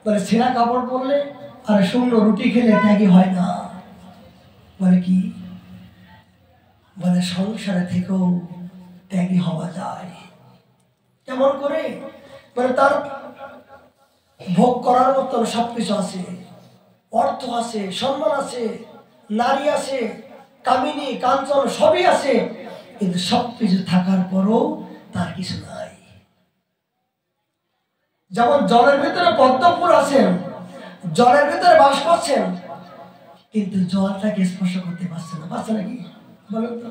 A: বলে ছেঁড়া কাপড় পরলে আর শূন্য রুটি খেলে ত্যাগী হয় না। বলে কি? বলে সংসারে থেকেও ত্যাগী হওয়া যায়। কেমন করে? বলে তার ভোগ করার মতন সবকিছু আছে, অর্থ আছে, সম্মান আছে, নারী আছে, কামিনী কাঞ্চন সবই আছে, কিন্তু সবকিছু থাকার পরও তার কিছু নাই। যেমন জলের ভিতরে পদ্ম ফুল আছেন, জলের ভিতরে বাস করছেন, কিন্তু জলটাকে স্পর্শ করতে পারছে না। পারছে নাকি বলেন তো?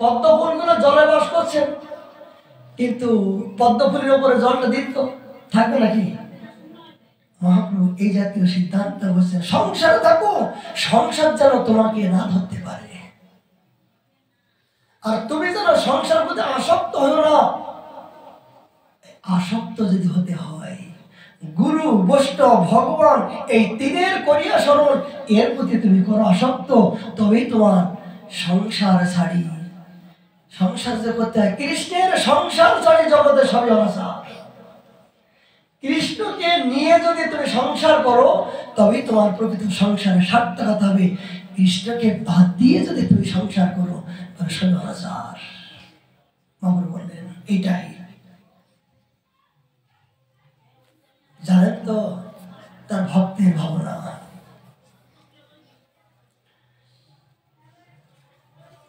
A: পদ্ম ফুলগুলো জলে বাস করছেন, কিন্তু পদ্ম ফুলের উপরে জলটা দিত, থাকবে নাকি? মহাপ্রভু এই জাতীয় সিদ্ধান্ত বলছেন, সংসার থাকো, সংসার যেন তোমাকে না ধরতে পারে। আর তুমি যেন সংসার প্রতি আসক্ত হও না। আসক্ত যদি হতে হয়, গুরু বৈষ্ণব ভগবান এই তিনের করিয়া স্মরণ, এর প্রতি তুমি করো আসক্ত, তবেই তোমার সংসার ছাড়ি। সংসার যে করতে হয়, কৃষ্ণের সংসার ছাড়ি জগতে সবই অনাচার। কৃষ্ণকে নিয়ে যদি তুমি সংসার করো, তবেই তোমার প্রকৃত সংসারে সার্থকতা হবে। কৃষ্ণকে বাদ দিয়ে যদি তুমি সংসার করো, তাহলে সবই অনাচার। মহাপ্রভু বললেন এইটাই। জানেন তো তার ভক্তের ভাবনা।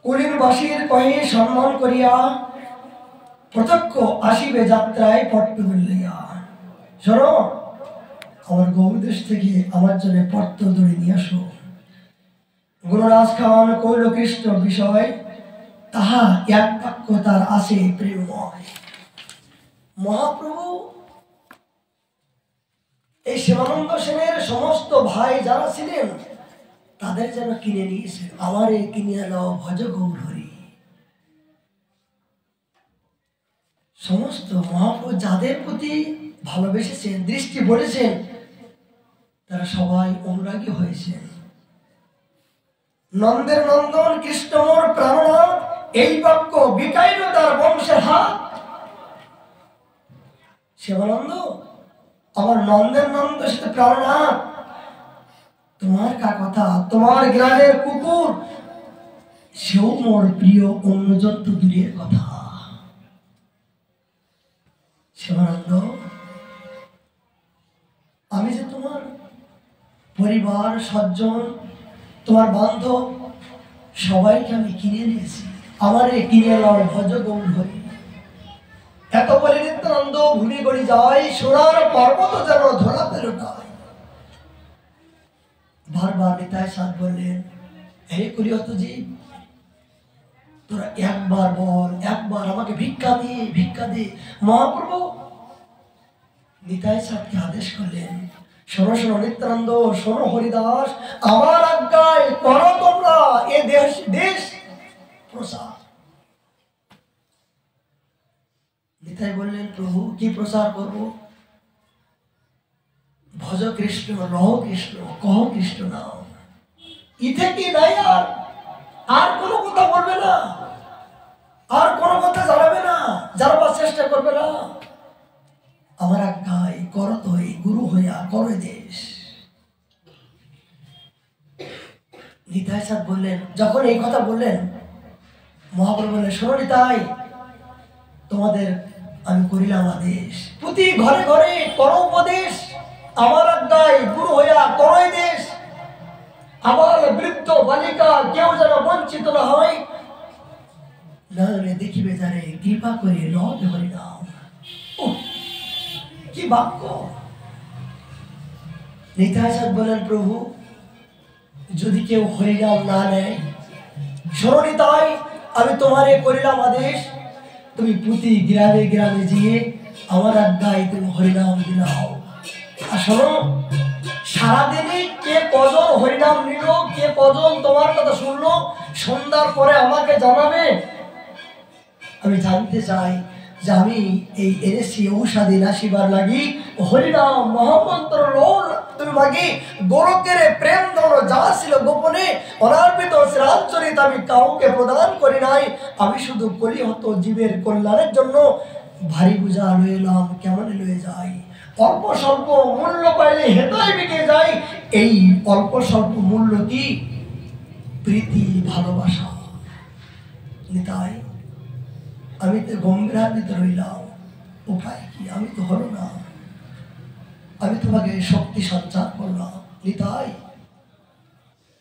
A: কলিরবাসীর কহে সম্মান করিয়া, প্রত্যক্ষ আসিবে যাত্রায় পট্ট লইয়া। শোনো, আমার গৌরদেশ থেকে আমার জন্য পট্ট ধরে নিয়ে আসো। গুণরাজ খান কইল কৃষ্ণ বিষয়, তাহা এক বাক্য তার আছে প্রেমময়। মহাপ্রভু এই শিবানন্দ সেনের সমস্ত ভাই যারা ছিলেন, তাদের যেন কিনে নিয়েছেন। আমারে কিনিয়া নাও ভজ গৌর হরি। সমস্ত মহাপ্রভু যাদের প্রতি ভালোবেসেছেন, দৃষ্টি বলেছেন, তারা সবাই অনুরাগী হয়েছেন। নন্দের নন্দন কৃষ্ণ মোর প্রাণনাথ, এই বাক্য বিকাইল তার বংশের হাত। শিবানন্দ আমার নন্দের নন্দ, সেটা প্রাণনাথ। তোমার কার কথা? তোমার গ্রামের কুকুর, সেও মোর প্রিয়, অন্য জন্তু দূরের কথা। শিবানন্দ, আমি যে তোমার পরিবার স্বজন, তোমার বান্ধব, সবাইকে আমি কিনে নিয়েছি। আমারে কিনে নাও ভজ গৌর হরি। এত বলে নিত্যানন্দ ভুলি গড়ি যায়, সোনার পর্বত যেন ধরা পেরোটায়। বারবার নিতাই সাধ বললেন, হে কলিয়তজি, তোরা একবার বল, একবার আমাকে ভিক্ষা দে। মহাপ্রভু নিতাই সাধকে আদেশ করলেন, শোনো শোনো নিত্যানন্দ, শোনো হরিদাস, আমার আজ্ঞায় করো তোমরা এ দেশ প্রচার। নিতাই বললেন, প্রভু কি প্রচার করব? ভজ কৃষ্ণ, রহ কৃষ্ণ, কহ কৃষ্ণ নাও। ইথে কি নাই? আর কোনো কথা বলবে না, আর কোনো কথা জানাবে না, জানাবার চেষ্টা করবে না। আমার আজ্ঞায় করত হই গুরু হইয়া করে দেশ। নিতাই চাঁদ বললেন, যখন এই কথা বললেন, মহাপ্রভু বললেন, শোনো নিতাই, তোমাদের আমি করিলাম আদেশ, প্রতি ঘরে ঘরে করো উপদেশ, আমার আজ্ঞায় গুরু হইয়া করয় দেশ। আবার বৃদ্ধ বালিকা কেউ যেন বঞ্চিত না হয়, নয়নে দেখিবে যারে কৃপা করে লবে হরিনাম। কি বাক্য! নিতাই চাঁদ বলেন, প্রভু যদি কেউ হরিনাম না নেয়, শোনো নিতাই, আমি তোমারে করিলাম আদেশ, তুমি প্রতি গ্রামে গ্রামে গিয়ে আমার আজ্ঞায় তুমি হরিনাম দিলাও। আর শোনো, সারাদিনে কে কজন হরিনাম নিল, কে কজন তোমার কথা শুনলো, সন্ধ্যার পরে আমাকে জানাবে। আমি জানতে চাই যে আমি এই এনেছি ঔষধি নাসিবার লাগি হরিনাম মহামন্ত্র লোল তুমি মাগি গোলকের প্রেম ধরো যা ছিল গোপনে অনার্পিত শ্রাঞ্চরিত আমি কাউকে প্রদান করি নাই। আমি শুধু কলিহত জীবের কল্যাণের জন্য ভারী বোঝা লয়ে এলাম, কেমন লয়ে যাই, অল্প স্বল্প মূল্য পাইলে হেতায় বিকে যাই। এই অল্প স্বল্প মূল্য কি? প্রীতি, ভালোবাসা। নিতাই, আমি তো গম্ভীরান্বিত রইলাম, উপায় কি? আমি তো হলো না, আমি তোমাকে শক্তি সঞ্চার করলাম। নিতাই,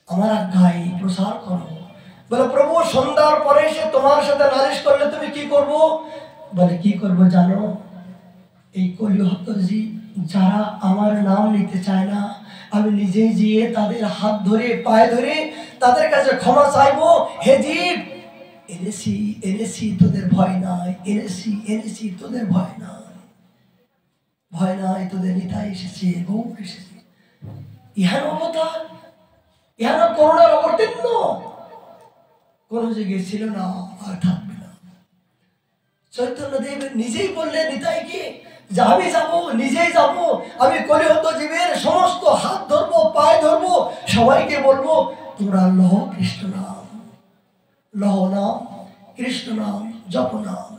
A: আমার আজ্ঞায় প্রসার করো। বলে, প্রভু সন্ধ্যার পরে এসে তোমার সাথে নালিশ করলে তুমি কি করবো? বলে, কি করবো জানো? এই কলিহত জীব যারা আমার নাম নিতে চায় না, আমি নিজে গিয়ে তাদের হাত ধরে পায়ে ধরে তাদের কাছে ক্ষমা চাইবো। হে জীব, এনেছি এনেছি তোদের ভয় নাই, এনেছি এনেছি তোদের ভয় নাই, ভয় নাই তোদের। নিতাই এসেছে, গৌর এসেছে, ইহার অবতার, ইহার করুণার অবতীর্ণ কোন জায়গায় ছিল না, আর থাকবে না। চৈতন্যদেব নিজেই বললেন নিতাইকে যে আমি যাবো, নিজেই যাবো, আমি কলিহত জীবের সমস্ত হাত ধরবো, পায়ে ধরবো, সবাইকে বলবো তোমরা লহ কৃষ্ণ নাম, লহ নাম, কৃষ্ণ নাম, জপ নাম।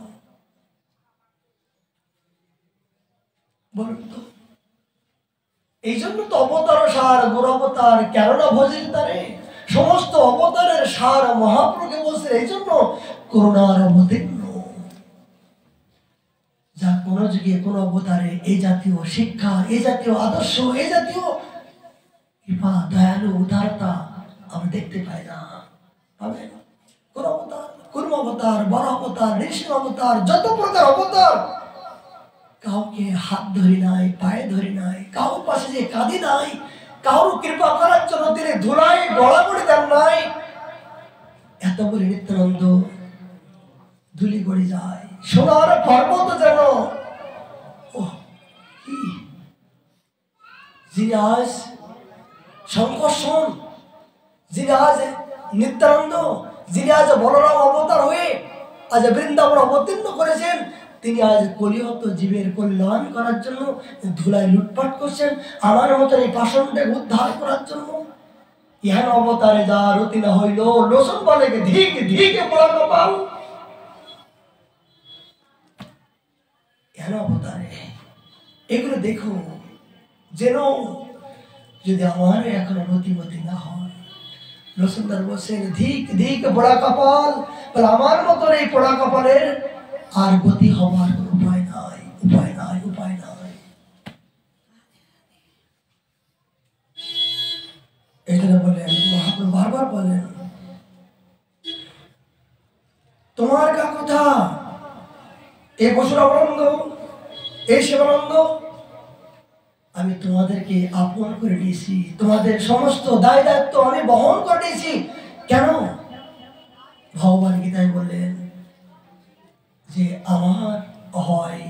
A: বলুন তো, এই জন্য তো অবতার সার গোর অবতার, কেননা ভজিল তারে। সমস্ত অবতারের সার মহাপ্রভুকে বলছে, এই জন্য করুণার অবতীর্ণ। যা কোন যুগে কোন অবতারে এই জাতীয় শিক্ষা, এই জাতীয় আদর্শ, এই জাতীয় কৃপা, দয়ালু, উদারতা আমরা দেখতে পাই না। পাবেন কোন অবতার, কুর্ম অবতার, বড় অবতার, নৃসিংহ অবতার, যত প্রকার অবতার, কাউকে হাত ধরি নাই, পায়ে ধরি নাই, কারোর পাশে যে কাঁদি নাই, কারোর কৃপা করার জন্য তিনি ধুলাই গড়াগড়ি দেন নাই। এত বলে নিত্যানন্দ ধুলি গড়ে যায়, সোনার পর্বত যেন। যিনি আজ সংকর্ষণ, যিনি আজ নিত্যানন্দ, যিনি আজ বলরাম অবতার হয়ে আজ বৃন্দাবন অবতীর্ণ করেছেন, তিনি আজ কলিহত জীবের কল্যাণ করার জন্য ধুলায় লুটপাট করছেন, আমার মতন এই পাষণ্ডকে উদ্ধার করার জন্য। ইহান অবতারে যা রতি না হইল, লোসন বলে ধিক ধিকে পড়া কপাল। ইহান অবতারে এগুলো দেখো, যেন যদি আমার এখনো রতিমতি না হয়। রসুনদার বলছেন ধিক ধিক পোড়া কপাল, আমার মতন এই পোড়া কপালের আর গতি হবার কোন উপায় নাই, উপায় নাই, উপায় নাই। এখানে বলেন, মহাপ্রভু বারবার বলেন, তোমার কা কথা এই বসুরানন্দ, এই শিবানন্দ, আমি তোমাদেরকে আপন করে নিয়েছি, তোমাদের সমস্ত দায় দায়িত্ব আমি বহন করে নিয়েছি। কেন? ভগবান গীতায় বললেন যে আমার হয়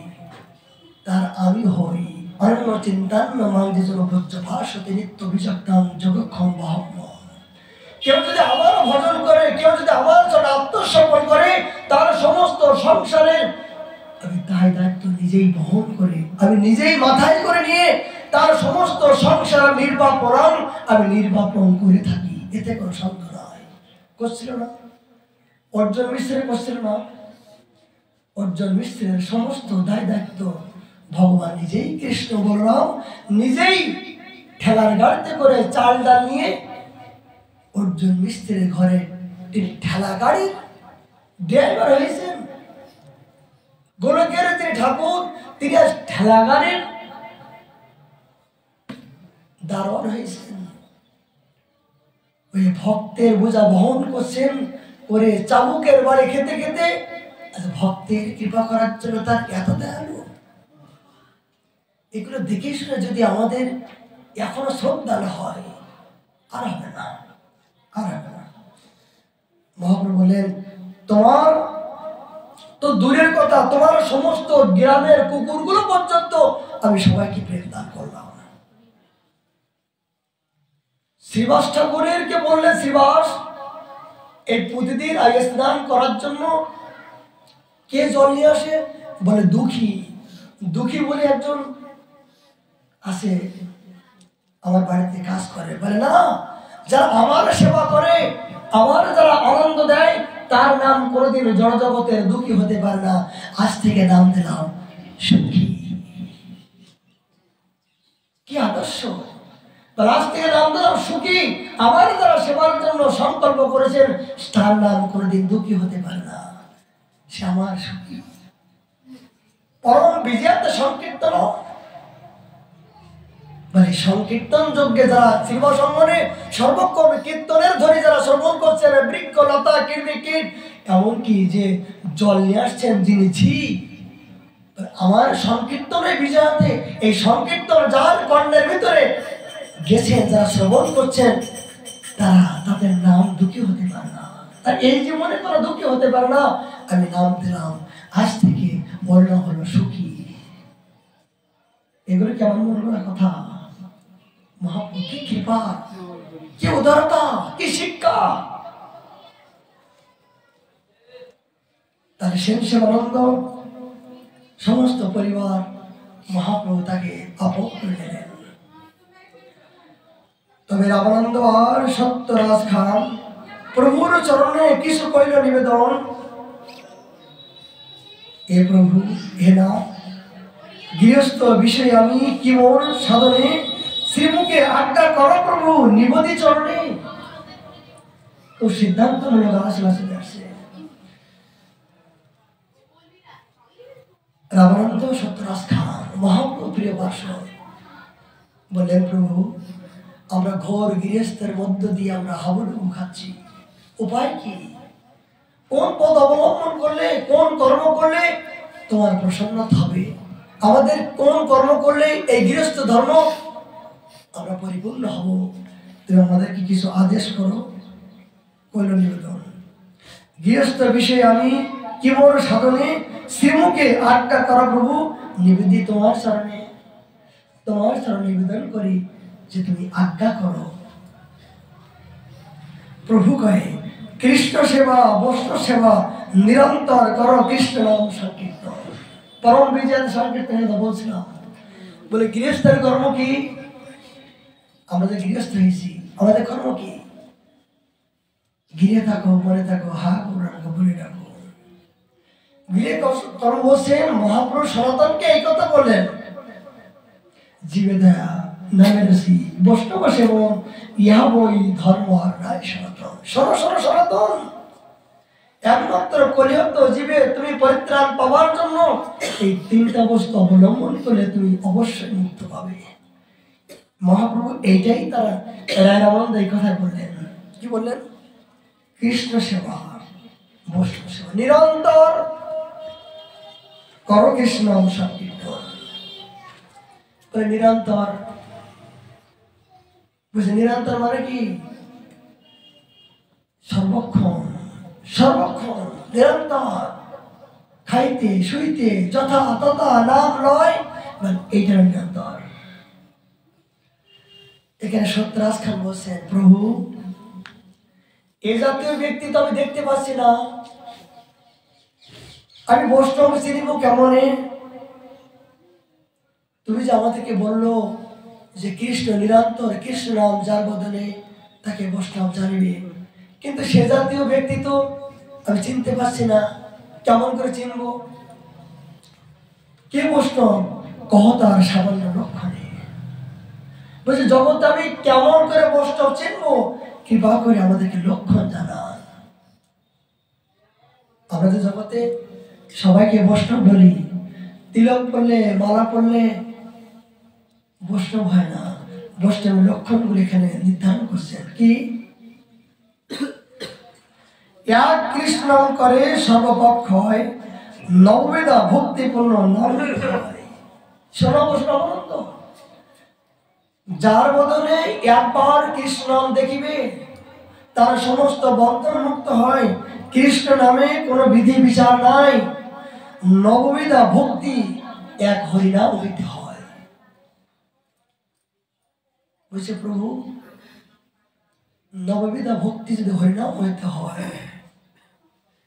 A: তার আমি হই, অন্য চিন্তান্ন মাংযে ভোজ্য ভাষতে নিত্য বিচক্তাম যোগক্ষম বাহম। কেউ যদি আমার ভজন করে, কেউ যদি আমার জন্য আত্মসমর্পণ করে, তার সমস্ত সংসারের আমি দায় দায়িত্ব নিজেই বহন করে, আমি নিজেই মাথায় করে নিয়ে তার সমস্ত সংসার নির্বাপন আমি নির্বাপন করে থাকি। এতে কোনো সন্দেহ নাই। করছিল না অর্জুন মিশ্রের? করছিল না অর্জুন মিশ্রের সমস্ত দায় দায়িত্ব ভগবান নিজেই কৃষ্ণ বলরাম নিজেই ঠেলার গাড়িতে করে চাল ডাল নিয়ে অর্জুন মিস্ত্রির ঘরে তিনি ঠেলা গাড়ির ড্রাইভার হয়েছেন। গোলকের তিনি ঠাকুর, তিনি আজ ঠেলা গাড়ির দারোয়ান হয়েছেন। ওই ভক্তের বোঝা বহন করছেন, করে চাবুকের বাড়ি খেতে খেতে ভক্তের কৃপা করার জন্য তার এত দয়ালু। এগুলো দেখে শুনে যদি আমাদের এখনো শ্রদ্ধা না হয়, আর হবে না, আর হবে না। মহাপ্রভু বলেন, তোমার তো দূরের কথা, তোমার সমস্ত গ্রামের কুকুরগুলো পর্যন্ত আমি সবাইকে প্রেম দান করলাম। শ্রীবাস ঠাকুরের কে বললেন, শ্রীবাস এই প্রতিদিন আগে স্নান করার জন্য কে জল নিয়ে আসে? বলে দুঃখী। দুঃখী বলে একজন আসে, আমার বাড়িতে কাজ করে। বলে না, যারা আমার সেবা করে, আমার যারা আনন্দ দেয়, তার নাম কোনোদিন জড়জগতের দুঃখী হতে পারে না। আজ থেকে নাম দিলাম সুখী। কি আদর্শ! আজ থেকে নাম দিলাম সুখী। আমার যারা সেবার জন্য সংকল্প করেছেন, তার নাম কোনোদিন দুঃখী হতে পারে না, সে আমার সুখী। পরম বিজয়াতে সংকীর্তন, মানে সংকীর্তন যজ্ঞে যারা শিব সঙ্গনে সর্বক্ষণ কীর্তনের ধ্বনি যারা শ্রবণ করছেন, বৃক্ষ লতা কীর্তি কীট, এমনকি যে জল নিয়ে আসছেন যিনি ঝি, আমার সংকীর্তনে বিজয়াতে এই সংকীর্তন যার কর্ণের ভিতরে গেছেন, যারা শ্রবণ করছেন, তারা তাদের নাম দুঃখী হতে পারে না। আর এই জীবনে কোনো দুঃখী হতে পারে না। আমি নাম দিলাম, আজ থেকে বললাম হলো সুখী। এগুলো কেমন বলবো না কথা! মহাপ্রভু কি কৃপা, কি উদারতা, কি শিক্ষা! তার সেন সেবানন্দ সমস্ত পরিবার মহাপ্রভু তাকে আপন করে নিলেন। তবে রামানন্দ আর সত্যরাজ খান প্রভুর চরণে কিছু কইল নিবেদন, এ প্রভু, হে না, গৃহস্থ বিষয়ে আমি কি মোর সাধনে শ্রীমুখে আজ্ঞা করো প্রভু নিবদি চরণে। তো সিদ্ধান্তমূলক আলোচনা চলে আসছে। রামানন্দ সত্যরাজ খান মহাপ্রভু প্রিয় পার্শ্বদ বললেন, প্রভু, আমরা ঘর গৃহস্থের মধ্য দিয়ে আমরা হাবুডুবু খাচ্ছি, উপায় কি? কোন পথ অবলম্বন করলে, কোন কর্ম করলে তোমার প্রসন্নতা হবে? আমাদের কোন কর্ম করলে এই গৃহস্থ ধর্ম আমরা পরিপূর্ণ হব? তুমি আমাদেরকে কিছু আদেশ করো। কইল নিবেদন, গৃহস্থ বিষয়ে আমি কি মোর সাধনে শ্রীমুখে আজ্ঞা করা প্রভু নিবেদি তোমার চরণে, তোমার চরণে নিবেদন করি যে তুমি আজ্ঞা করো। প্রভু কহে, কৃষ্ণ সেবা বৈষ্ণব সেবা নিরন্তর করো কৃষ্ণ নাম সংকীর্তন। পরম বিজয় সংকীর্তন বলছিলাম। বলে গৃহস্থের কর্ম কি? আমরা যে গৃহস্থ হয়েছি, আমাদের কর্ম কি? গৃহে থাকো, মনে থাকো, হা করো, বলে ডাকো। গৃহে কর্ম বলছেন মহাপুরুষ সনাতনকে এই কথা বললেন, জীবে দয়া নামে রসি বৈষ্ণব সেবন ইহা বই ধর্ম আর রায় সনাতন। সনাতন একমাত্র কলিযুক্ত জীবে তুমি পরিত্রাণ পাওয়ার জন্য এই তিনটা বস্তু অবলম্বন করলে তুমি অবশ্যই মুক্ত পাবে। মহাপ্রভু এইটাই তারা রামানন্দ এই কথা বললেন। কি বললেন? কৃষ্ণ সেবা বৈষ্ণব সেবা নিরন্তর করো কৃষ্ণ সংকীর্তন। নিরন্তর বুঝে, নিরন্তর মানে কি? সর্বক্ষণ, সর্বক্ষণ নিরন্তর খাইতে শুইতে যথা তথা নাম লয়, এইটা নিরন্তর। এখানে সত্যরাজ খান বলছেন, প্রভু, এ জাতীয় ব্যক্তি তো আমি দেখতে পাচ্ছি না, আমি বৈষ্ণব চিনিব কেমনে? তুমি যে আমাদেরকে বললো যে কৃষ্ণ নিরন্তর, কৃষ্ণ নাম যার বদলে তাকে বৈষ্ণব জানিবে, কিন্তু সে জাতীয় ব্যক্তি তো আমি চিনতে পারছি না, কেমন করে চিনব? কে বৈষ্ণব? কহ তার সামান্য লক্ষ্য নেই। বলছে জগৎ আমি কেমন করে বৈষ্ণব চিনবো, কৃপা করে আমাদেরকে লক্ষণ জানান। আমরা তো জগতে সবাইকে বৈষ্ণব বলি, তিলক পড়লে মালা পড়লে বৈষ্ণব হয় না। বৈষ্ণব লক্ষণগুলো এখানে নির্ধারণ করছেন কি, এক কৃষ্ণ করে সর্বপক্ষ হয়, নববেদা ভক্তিপূর্ণ নবনীত হয়। শোনো বৈষ্ণব, যার বদনে একবার কৃষ্ণ নাম দেখিবে তার সমস্ত বন্ধন মুক্ত হয়। কৃষ্ণ নামে কোনো বিধি বিচার নাই, নববিধা ভক্তি এক হরিনাম হইতে হয়। বুঝছে প্রভু, নববিধা ভক্তি যদি হরিনাম হইতে হয়,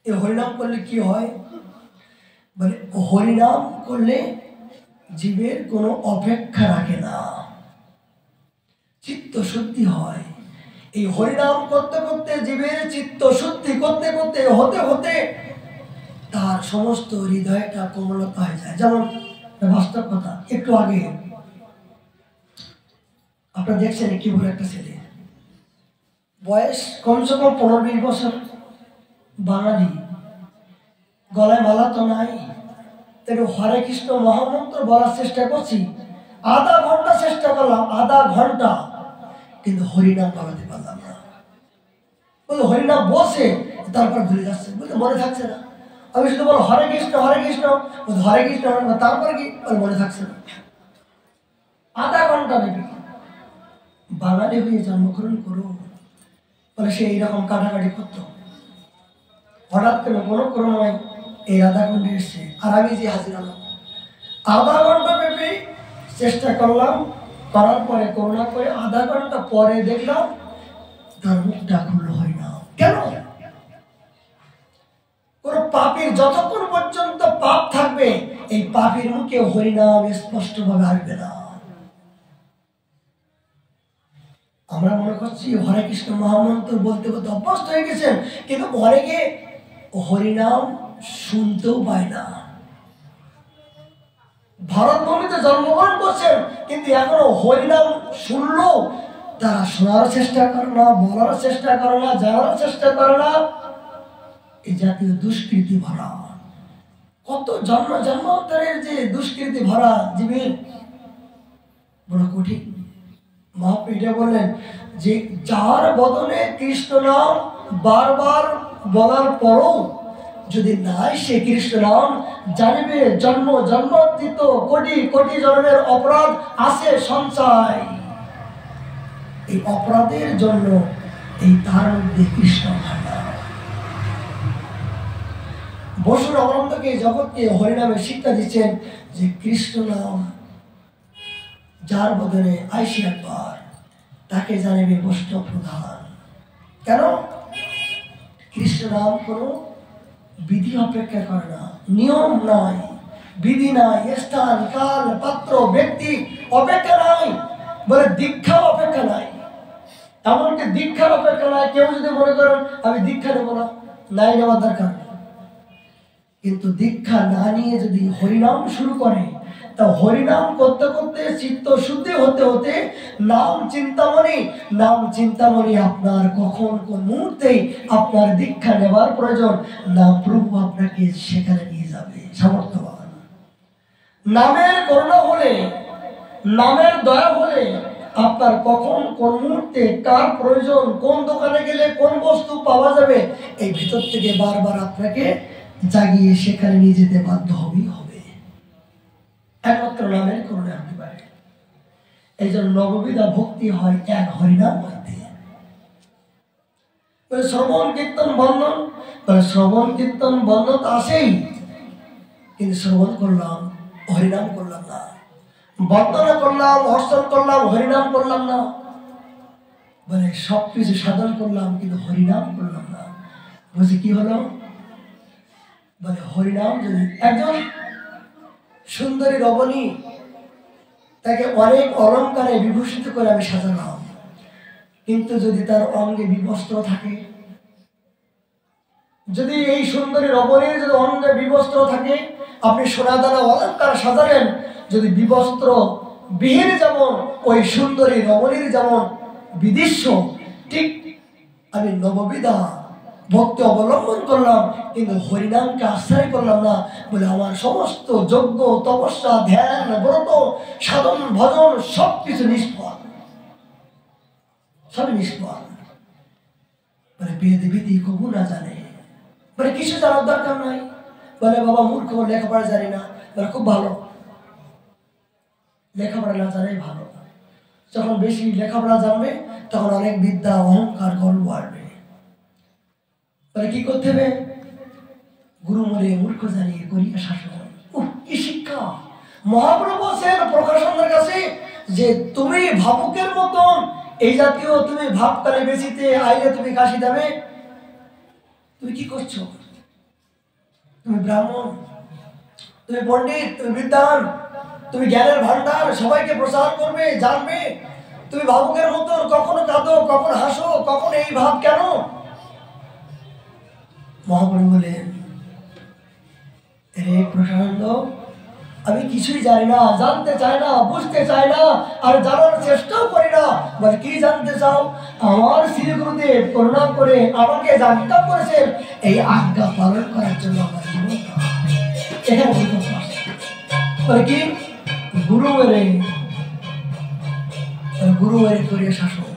A: এই হরিনাম করলে কি হয়? মানে হরিনাম করলে জীবের কোনো অপেক্ষা রাখে না, চিত্ত শুদ্ধি হয়। এই হরিনাম করতে করতে জীবের চিত্ত শুদ্ধি করতে করতে হতে হতে তার সমস্ত হৃদয়টা কোমলতা হয়ে যায়। যেমন বাস্তব কথা, একটু আগে আপনারা দেখছেন কি বলে একটা ছেলে, বয়স কমসে কম 15-20 বছর, বাঙালি, গলায় মালা তো নাই, তাই হরে কৃষ্ণ মহামন্ত্র বলার চেষ্টা করছি, আধা ঘন্টা চেষ্টা করলাম, আধা ঘন্টা, কিন্তু হরিনাম বলাতে পারলাম না। বলতে হরিনাম বসে তারপর ভুলে যাচ্ছে, বলতে মনে থাকছে না। আমি শুধু বলো হরে কৃষ্ণ হরে কৃষ্ণ, হরে কৃষ্ণ, তারপর কি মনে থাকছে না। আধা ঘন্টা নাকি। বাঙালি হয়ে জন্মগ্রহণ করো বলে সে এইরকম কাটাকাটি করতো, হঠাৎ করে কোনো ক্রমে এই আধা ঘন্টা এসছে, আর আমি যে হাজির হলাম। আধা ঘন্টা ব্যাপী চেষ্টা করলাম, করার পরে করোনা করে আধা ঘন্টা পরে দেখলাম তার মুখটা খুলে হয় না। কেন? কোন পাপীর যতক্ষণ পর্যন্ত পাপ থাকবে, এই পাপীর মুখে হরিনাম স্পষ্ট ভাবে আসবে না। আমরা মনে করছি হরে কৃষ্ণ মহামন্ত্র বলতে বলতে অভ্যস্ত হয়ে গেছেন, কিন্তু অনেকে হরিনাম শুনতেও পায় না। ভারত ভূমিতে জন্মগ্রহণ করছেন, কিন্তু এখনো হরিনাম শুনলেও তারা শোনার চেষ্টা করে না, বলার চেষ্টা করে না, জানার চেষ্টা করে না। এই জাতীয় দুষ্কৃতি ভরা, কত জন্ম জন্মান্তরের যে দুষ্কৃতি ভরা জীবের, বড় কঠিন। মহাপ্রভু এটা বললেন যে যার বদনে কৃষ্ণ নাম বারবার বলার পরও যদি নাই সে কৃষ্ণ নাম, জানিবে জন্ম জন্মান্তরিত কোটি কোটি জন্মের অপরাধ আছে সঞ্চয়। এই অপরাধের জন্য এই তার মধ্যে কৃষ্ণ ভান্ডার। বসুর অনন্তকে জগৎকে হরিনামে শিক্ষা দিচ্ছেন যে কৃষ্ণ নাম যার বদলে আইসি একবার তাকে জানিবে বৈষ্ণব প্রধান। কেন? কৃষ্ণ নাম কোনো বিধি অপেক্ষা করে না, নিয়ম নাই, বিধি নাই, স্থান কাল পাত্র ব্যক্তি অপেক্ষা নাই, বলে দীক্ষা অপেক্ষা নাই। এমনকি দীক্ষার অপেক্ষা নাই। কেউ যদি মনে করেন আমি দীক্ষা নেবো না, নাই নেওয়ার দরকার, কিন্তু দীক্ষা না নিয়ে যদি হরিনাম শুরু করে, তা হরিনাম করতে করতে চিত্ত শুদ্ধি হতে হতে নাম চিন্তামণি, নাম চিন্তামণি আপনার কখন কোন মুহূর্তেই আপনার দীক্ষা নেওয়ার প্রয়োজন না, প্রভু আপনাকে সেখানে নিয়ে যাবে সামর্থ্যবান। নামের করুণা হলে, নামের দয়া হলে আপনার কখন কোন মুহূর্তে কার প্রয়োজন, কোন দোকানে গেলে কোন বস্তু পাওয়া যাবে, এই ভিতর থেকে বারবার আপনাকে জাগিয়ে সেখানে নিয়ে যেতে বাধ্য হবেই হবে। একমাত্র নামের করুণা হতে পারে। এই জন্য নববিধা ভক্তি হয় এক হরিনাম হইতে। শ্রবণ কীর্তন বন্ধন, শ্রবণ কীর্তন বন্ধন আসেই, কিন্তু শ্রবণ করলাম হরিনাম করলাম না, বন্দনা করলাম অর্চন করলাম হরিনাম করলাম না, বলে সবকিছু সাধন করলাম কিন্তু হরিনাম করলাম না। বলছি কি হলো? বলে হরিনাম যদি একজন সুন্দরী রমণী, তাকে অনেক অলঙ্কারে বিভূষিত করে আমি সাজালাম, কিন্তু যদি তার অঙ্গে বিবস্ত্র থাকে, যদি এই সুন্দরী রমণীর যদি অঙ্গে বিবস্ত্র থাকে, আপনি সোনা দানা অলঙ্কার সাজালেন, যদি বিবস্ত্র বিহীন যেমন ওই সুন্দরী রমণীর যেমন বিদৃশ্য, ঠিক আমি নববিধা ভক্তি অবলম্বন করলাম, কিন্তু হরিনামকে আশ্রয় করলাম না বলে আমার সমস্ত যজ্ঞ তপস্যা ধ্যান ব্রত সাধন ভজন সবকিছু নিষ্ফল, সবই নিষ্ফল। মানে বেদ বিধি কবু না জানে, মানে কিছু জানার দরকার নাই। বলে বাবা মূর্খ, লেখাপড়া জানি না। বলে খুব ভালো, লেখাপড়া না জানাই ভালো। যখন বেশি লেখাপড়া জানবে তখন অনেক বিদ্যা অহংকার গর্ব বাড়বে। তাহলে কি করতে হবে? গুরু মরে মূর্খ জানিয়ে করিয়া শাসন। কি শিক্ষা! মহাপ্রভু বলছেন প্রকাশনের কাছে যে তুমি ভাবুকের মতন এই জাতীয় তুমি ভাবকালে বেশিতে আইলে তুমি কাশি দেবে। তুমি কি করছো? তুমি ব্রাহ্মণ, তুমি পণ্ডিত, তুমি বিদ্বান, তুমি জ্ঞানের ভান্ডার, সবাইকে প্রচার করবে, জানবে। তুমি ভাবুকের মতন কখনো কাঁদো, কখনো হাসো, কখনো এই ভাব কেন? মহাপ্রভু বলেন, রে প্রসানন্দ, আমি কিছুই জানি না, জানতে চাই না, বুঝতে চাই না, আর জানার চেষ্টাও করি না। বলে কি জানতে চাও? আমার শ্রী গুরুদেব করুণা করে আমাকে আজ্ঞা করেছেন, এই আজ্ঞা পালন করার জন্য আমার জীবন। এখানে বলে কি? গুরু মেরে করিয়া শাসন,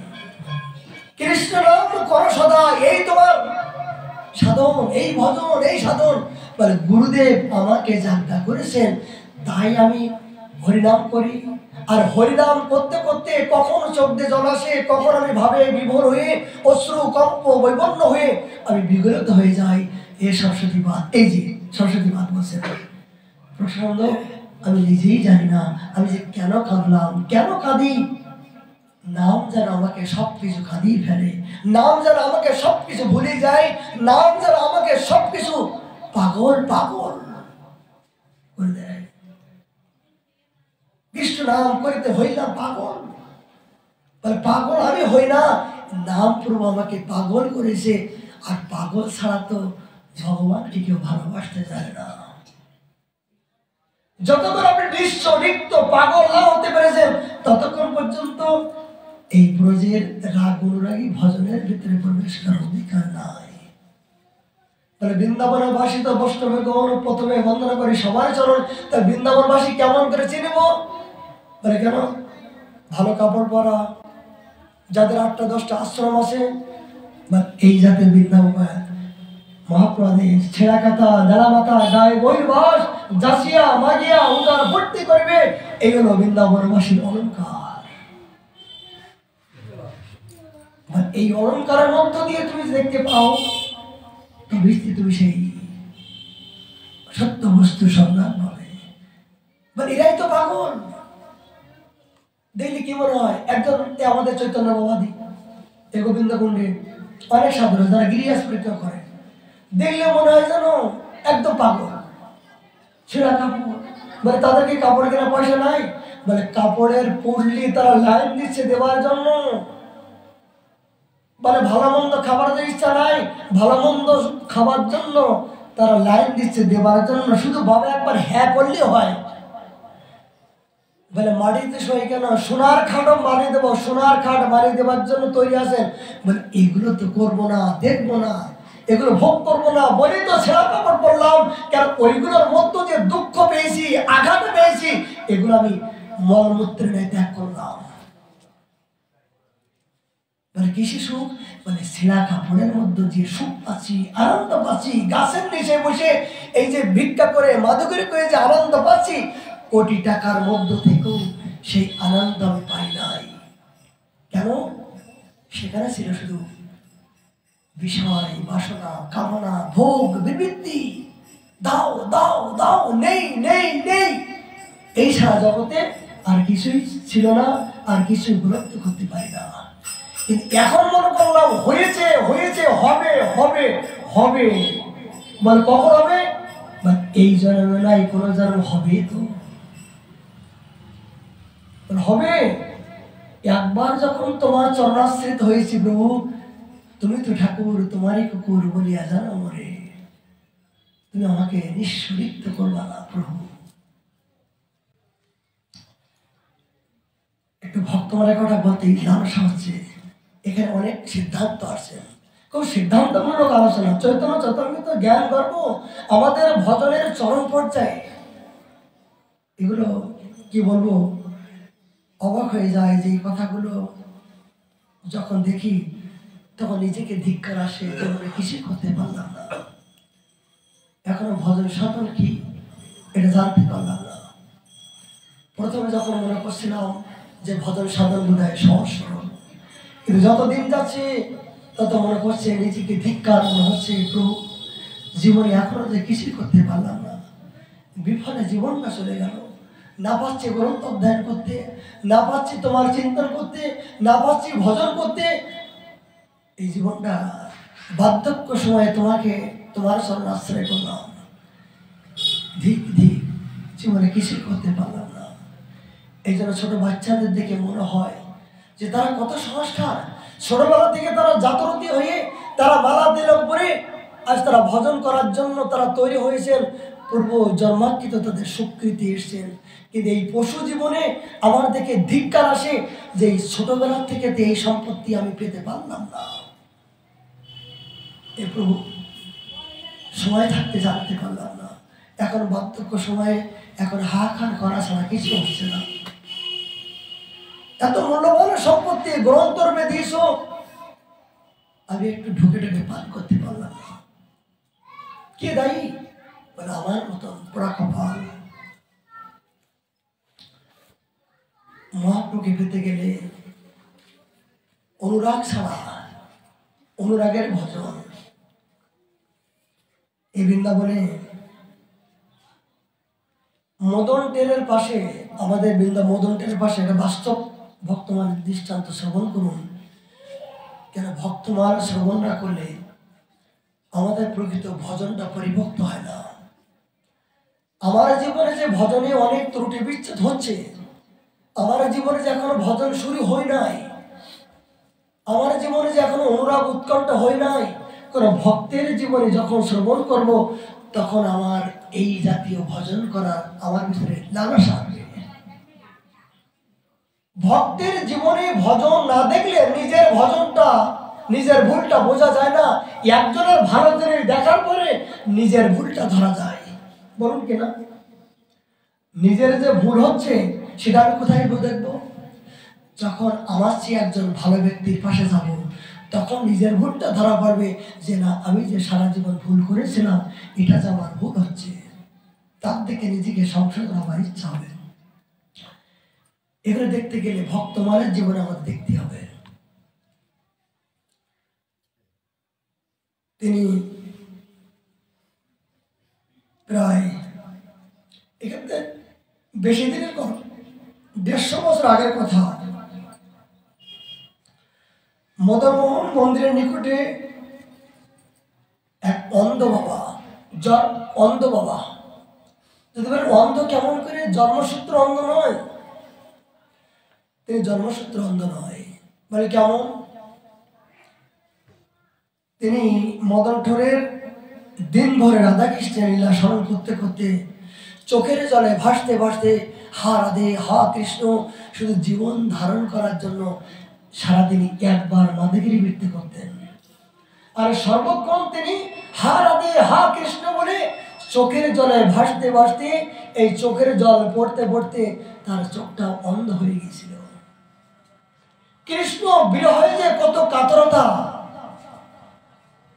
A: কৃষ্ণ নাম করো সদা, এই তোমার সাধন, এই ভজন, এই সাধন। বলে গুরুদেব আমাকে আজ্ঞা করেছেন, তাই আমি হরিনাম করি। আর হরিনাম করতে করতে কখন চোখ দিয়ে জল আসে, কখন আমি ভাবে বিভোর হয়ে অশ্রু কম্প বৈবন্য হয়ে আমি বিগলিত হয়ে যাই। এ সরস্বতীবাদ, এই যে সরস্বতীবাদ বলছে প্রসন্ন, আমি নিজেই জানি না আমি যে কেন কাঁদলাম, কেন কাঁদি। নাম যেন আমাকে সবকিছু কাঁদিয়ে ফেলে, নাম যেন আমাকে সবকিছু ভুলে যায়, নাম যেন আমাকে সবকিছু পাগল পাগল করে দেয়। কৃষ্ণ নাম করিতে হইলাম পাগল। পাগল আমি হই না, নাম প্রভু আমাকে পাগল করেছে। আর পাগল ছাড়া তো ভগবানকে কেউ ভালোবাসতে জানে না। যতক্ষণ আপনি নিঃস্ব নিত্য পাগল না হতে পেরেছেন, ততক্ষণ পর্যন্ত এই ব্রজের রাগ অনুরাগী ভজনের ভিতরে প্রবেশ করার অধিকার নাই। তাহলে বৃন্দাবনবাসী তো বৈষ্ণবে গৌণ প্রথমে বন্দনা করি সবার চরণ। তাই বৃন্দাবনবাসী কেমন করে চিনব? বলে কেন? ভালো কাপড় পরা, যাদের 8টা 10টা আশ্রম আছে, এই জাতের বৃন্দাবন মহাপ্রদের ছেঁড়া কাতা নেড়া মাথা গায়ে বই বাস জাসিয়া মাগিয়া উদার ভর্তি করবে, এই হলো বৃন্দাবনবাসীর অলঙ্কার। এই অলঙ্কারের মধ্য দিয়ে তুমি দেখতে পাও, তবে তুমি সেই সত্য বস্তু সন্ধান পাবে। এরাই তো পাগল। দেখলে কি মনে হয়? একজন আমাদের চৈতন্য বাবাদি গোবিন্দ কুণ্ডে অনেক সাধু যারা গিরিয়াস পরীক্ষা করে, দেখলে মনে হয় যেন একদম পাগল। ছেঁড়া কাপড়, তাদেরকে কাপড় কেনা পয়সা নাই। কাপড়ের পুরলি তারা লাইন দিচ্ছে দেওয়ার জন্য। ভালো মন্দ খাবারের ইচ্ছা নাই, ভালো মন্দ খাবার জন্য তারা লাইন দিচ্ছে দেওয়ার জন্য। শুধু বাবা একবার হ্যাঁ করলে হয়। মাটিতে সই কেন? সোনার খাটও বানিয়ে দেবো, সোনার খাট বানিয়ে দেওয়ার জন্য তৈরি আছেন। এগুলো তো করবো না, দেখবো না, এগুলো ভোগ করবো না বলে তো ছেঁড়া কাপড় পরলাম। কেন? ওইগুলোর মধ্যে যে দুঃখ পেয়েছি, আঘাত পেয়েছি, এগুলো আমি মলমূত্রে নেই ত্যাগ করলাম। কিসে সুখ? ছেঁড়া কাপড়ের মধ্যে যে সুখ পাচ্ছি, আনন্দ পাচ্ছি, গাছের নিচে বসে এই যে ভিক্ষা করে মাদুকরি করে যে আনন্দ পাচ্ছি, কোটি টাকার মধ্য থেকেও সেই আনন্দ আমি পাই নাই। কেন? সেখানে ছিল শুধু বিষয়, বাসনা, কামনা, ভোগ, বিবৃতি। দাও দাও দাও, নেই নেই নেই, এই সারা জগতে আর কিছুই ছিল না, আর কিছুই উপলব্ধি করতে পারি না। কিন্তু এখন মনে করলাম হয়েছে হয়েছে, হবে হবে হবে। কখন হবে? এই জন্মে নাই, কোন জন্ম হবে তো হবে। একবার যখন তোমার চরণাশ্রিত হয়েছি প্রভু, তুমি তো ঠাকুর, তোমারই কুকুর বলিয়া জানো মরে, তুমি আমাকে নিঃস্বরিত করবা না প্রভু। একটু ভক্তমানের কথা বলতেই লালসা হচ্ছে। এখানে অনেক সিদ্ধান্ত আছে, খুব সিদ্ধান্তমূলক আলোচনা। চৈতন্য চৈতন্য জ্ঞান গর্ব আমাদের ভজনের চরম পর্যায়ে। এগুলো কি বলবো, অবাক হয়ে যায় যে এই কথাগুলো যখন দেখি তখন নিজেকে ধিক্কার আসে, জীবনে কিছুই করতে পারলাম না, এখনো ভজন সাধন কি এটা জানতে পারলাম না। প্রথমে যখন মনে করছিলাম যে ভজন সাধন বোধহয় সহজ সরল, কিন্তু যত দিন যাচ্ছে তত মনে করছে নিজেকে ধিক্কার, মনে হচ্ছে প্রভু জীবনে এখনো যে কিছুই করতে পারলাম না, বিফলে জীবনটা চলে গেল। না পাচ্ছি গ্রন্থ অধ্যয়ন করতে, না পাচ্ছি তোমার চিন্তন করতে, না পাচ্ছি ভজন করতে। এই জীবনটা বার্ধক্য সময়ে তোমাকে তোমার শরণ আশ্রয় করলাম, ধিক ধিক জীবনে কিছুই করতে পারলাম না। এই জন্য ছোট বাচ্চাদের দেখে মনে হয় যে তারা কত সংস্কার, ছোটবেলা থেকে তারা জাতরতি হয়ে তারা মালা তিলক পরে আজ তারা ভজন করার জন্য তারা তৈরি হয়েছেন, পূর্ব জন্মাঙ্কিত তাদের স্বীকৃতি এসছেন। কিন্তু এই পশু জীবনে আমার দেখে ধিক্কার আসে যে এই ছোটবেলার থেকে এই সম্পত্তি আমি পেতে পারলাম না। এ প্রভু সময় থাকতে জানতে পারলাম না, এখন বার্ধক্য সময়ে এখন হাহাকার করা ছাড়া কিছু হচ্ছে না। এত মূল্যবান সম্পত্তি গ্রন্থ রূপে দিয়েছ, আমি একটু ঢুকে ঢুকে পান করতে পারলাম না। কে দায়ী? বলে আমার মতন পোড়া কপাল। মহাপ্রভুকে পেতে গেলে অনুরাগ ছাড়া, অনুরাগের ভজন। এই বৃন্দাবনে মদন টেরের পাশে, আমাদের মদন টেরের পাশে একটা বাস্তব ভক্তমানের দৃষ্টান্ত শ্রবণ করুন। কেন ভক্তমান শ্রবণ না করলে আমাদের প্রকৃত ভজনটা পরিভক্ত হয় না। আমার জীবনে যে ভজনে অনেক ত্রুটি বিচ্ছেদ হচ্ছে, আমার জীবনে যে এখনো ভজন শুরু হয় নাই, আমার জীবনে যে এখনো অনুরাগ উৎকণ্ঠা হয় নাই, কোন ভক্তের জীবনে যখন শ্রবণ করব তখন আমার এই জাতীয় ভজন করার আমার ভিতরে লালসা আসবে। ভক্তের জীবনে ভজন না দেখলে নিজের ভজনটা, নিজের ভুলটা বোঝা যায় না। একজনের ভালো জিনিস দেখার পরে নিজের ভুলটা ধরা যায়, বলুন কিনা? নিজের যে ভুল হচ্ছে সেটা আমি কোথায় দেখবো? যখন আমার চেয়ে একজন ভালো ব্যক্তির পাশে যাব, তখন নিজের ভুলটা ধরা পড়বে যে না, আমি যে সারা জীবন ভুল করেছিলাম এটা যে আমার ভুল হচ্ছে, তার থেকে নিজেকে সংশোধন হওয়ার ইচ্ছা হবে। এগুলো দেখতে গেলে ভক্তমানের জীবনে আমাদের দেখতে হবে। তিনি প্রায় এখানে বেশি দিনের কথা, 150 বছর আগের কথা, মদনমোহন মন্দিরের নিকটে এক অন্ধ বাবা, অন্ধ বাবা, যদি বলেন অন্ধ কেমন করে? জন্মসূত্র অন্ধ নয়, তিনি জন্মসূত্র অন্ধ নয়, মানে কেমন? তিনি মদন ঠোরের দিন ভরে রাধাকৃষ্ণের লীলা স্মরণ করতে করতে চোখের জলে ভাসতে ভাসতে হা রাধে হা কৃষ্ণ শুধু জীবন ধারণ করার জন্য সারাদিন একবার মাধবগিরি বৃত্তি করতেন। আর সর্বক্ষণ তিনি হা রাধে হা কৃষ্ণ বলে চোখের জলে ভাসতে ভাসতে, এই চোখের জল পড়তে পড়তে তার চোখটা অন্ধ হয়ে গিয়েছিল। কৃষ্ণ বিরহে যে কত কাতরতা,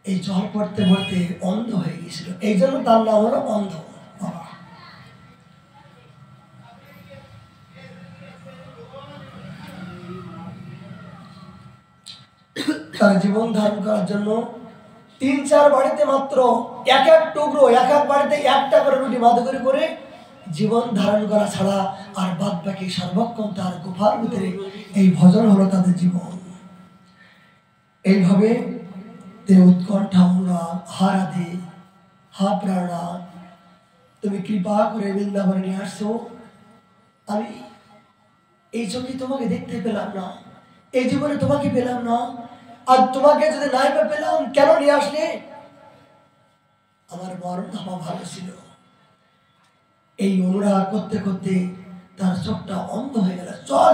A: এই জল পড়তে পড়তে অন্ধ হয়ে গিয়েছিল। এই জন্য তার নাম হলো অন্ধ বাবা। তার জীবন ধারণ করার জন্য 3-4 বাড়িতে মাত্র এক এক টুকরো, এক এক বাড়িতে একটা করে রুটি মাদুরি করে জীবন ধারণ করা ছাড়া আর বাদ বাকি সর্বক্ষণ তার গুফার ভিতরে এই ভজন হলো তাদের জীবন। এইভাবে তিনি উৎকণ্ঠা, অনুরাগ, হা রাধে হা প্রাণা, তুমি কৃপা করে বৃন্দাবনে নিয়ে আসছো, আমি এই চোখে তোমাকে দেখতে পেলাম না, এই জীবনে তোমাকে পেলাম না, আর তোমাকে যদি নাই পেলাম কেন নিয়ে আসলে? আমার মরণ আমার ভালো ছিল। এই অনুরাগ করতে করতে তার চোখটা অন্ধ হয়ে গেল,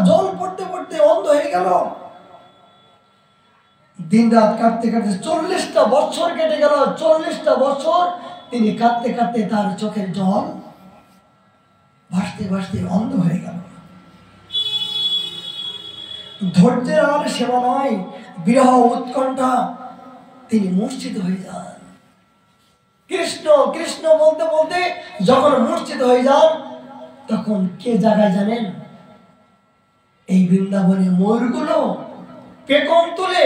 A: জল পড়তে পড়তে অন্ধ হয়ে গেল। দিন রাত কাঁদতে কাঁদতে 40টা বছর কেটে গেল। 40টা বছর তিনি কাঁদতে কাঁদতে তার চোখের জল ভাসতে ভাসতে অন্ধ হয়ে গেল। ধৈর্যের আর সেবা নয়, বিরহ উৎকণ্ঠা, তিনি মূর্ছিত হয়ে যান। কৃষ্ণ কৃষ্ণ বলতে বলতে যখন মূর্ছিত হয়ে যান, তখন কে জায়গায় জানেন? এই বৃন্দাবনে ময়ূরগুলো পেখম তুলে,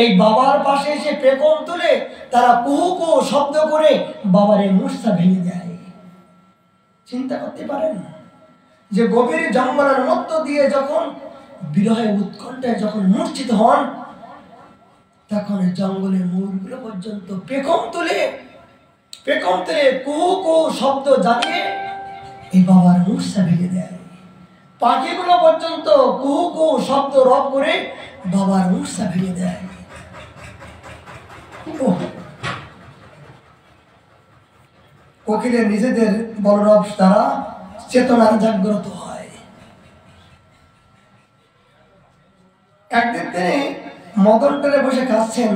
A: এই বাবার পাশে এসে পেখম তুলে তারা কুহু কুহু শব্দ করে বাবার এই মূর্ছা ভেঙে দেয়। চিন্তা করতে পারেন যে গভীর জঙ্গলের মধ্য দিয়ে যখন বিরহে উৎকণ্ঠায় যখন মূর্ছিত হন, তখন জঙ্গলের ময়ূরগুলো পর্যন্ত পেখম তুলে কুহু কুহু শব্দ জানিয়ে এই বাবার মূর্ছা ভেঙে দেয়। পাখিগুলো পর্যন্ত কুহু কুহু শব্দ রব করে বাবার মূর্ছা ভেঙে দেয়। কোকিলের নিজেদের বলরব দ্বারা চেতনার জাগ্রত হয়। একদিন তিনি মদন টেনে বসে কাঁদছেন,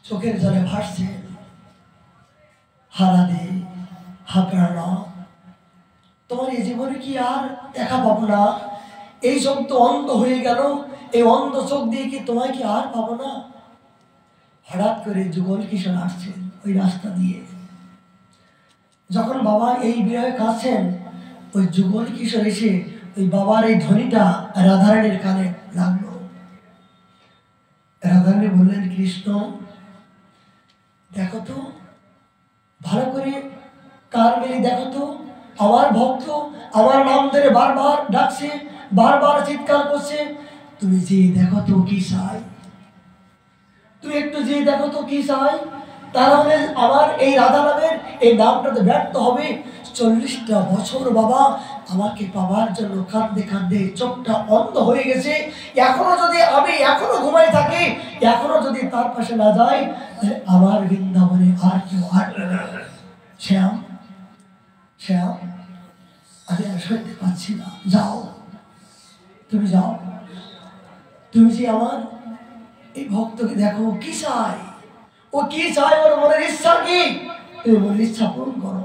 A: চোখের জলে ভাসছেন। হারাদে হাপড়ানো, তোমার এই জীবনে কি আর দেখা পাবো না? এই চোখ তো অন্ধ হয়ে গেল, এই অন্ধ চোখ দিয়ে কি তোমায় কি আর পাবো না? হঠাৎ করে যুগল কিশোর আসছেন ওই রাস্তা দিয়ে। যখন বাবা এই বিরহে কাঁদছেন, ওই যুগল কিশোর এসে ওই বাবার এই ধ্বনিটা রাধারানীর কানে লাগলো। রাধারানী বললেন, কৃষ্ণ দেখো তো, ভালো করে কান মেলে দেখো তো, আমার ভক্ত আমার নাম ধরে বারবার ডাকছে, বারবার চিৎকার করছে। তুমি যে দেখো তো কি চাই, তুমি একটু যে দেখো তো কি চাই। তাহলে আমার এই রাধা নামের এই নামটাতে ব্যর্থ হবে। 40টা বছর বাবা আমাকে পাওয়ার জন্য কাঁদতে কাঁদতে চোখটা অন্ধ হয়ে গেছে। এখনো যদি আমি এখনো ঘুমাই থাকি, এখনো যদি তার পাশে না যাই, আমার বৃন্দাবনে আর কেউ আসবে না। শ্যাম শ্যাম, আমি আর সইতে পারছি না, যাও তুমি যাও। তুমি যে আমার এই ভক্তকে দেখো কি চাই, ও কি চায়, ওর মনের ইচ্ছা কি, তুমি মনের ইচ্ছা পূরণ করো।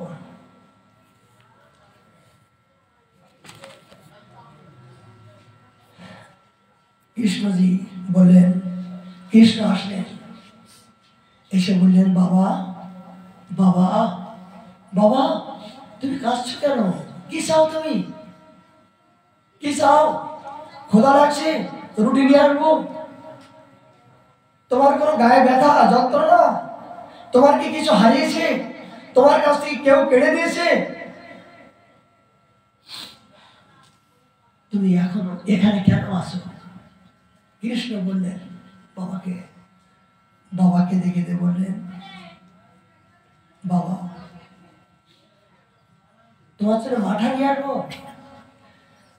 A: কৃষ্ণজি বললেন, কৃষ্ণ আসলেন, এসে বললেন, বাবা বাবা বাবা তুমি কাঁদছো কেন? কি চাও তুমি? কি চাও? ক্ষুধা লাগছে, রুটি নিয়ে আসবো? তোমার কোনো গায়ে ব্যথা যন্ত্রণা? তোমার কি কিছু হারিয়েছে? তোমার কাছ থেকে কেউ কেড়ে নিয়েছে? তুমি এখনো এখানে কেন আসো? কৃষ্ণ বললেন বাবাকে দেখে বললেন, বাবা তোমার জন্য মাঠা নিয়ে আসবো?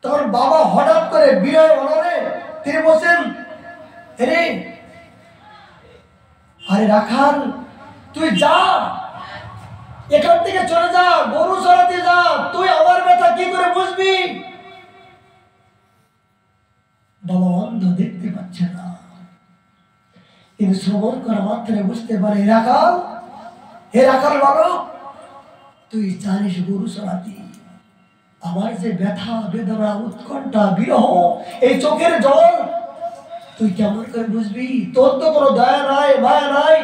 A: তখন বাবা হঠাৎ করে বিনয় অনরে তিনি বলছেন, আরে রাখাল, তুই যা, এখান থেকে চলে যা, গরু চড়াতে যা, তুই আমার ব্যথা কি করে বুঝবি? বাবা অন্ধ, দেখতে পাচ্ছে না, কিন্তু শ্রবণ করা মাত্রে বুঝতে পারে। রাখাল, হে রাখাল বালক, তুই জানিস গরু চড়াতে আমার যে ব্যথা বেদনা উৎকণ্ঠা বিরহ, এই চোখের জল তুই কেমন করে বুঝবি? তোর তো কোনো দয়া নাই, মায়া নাই।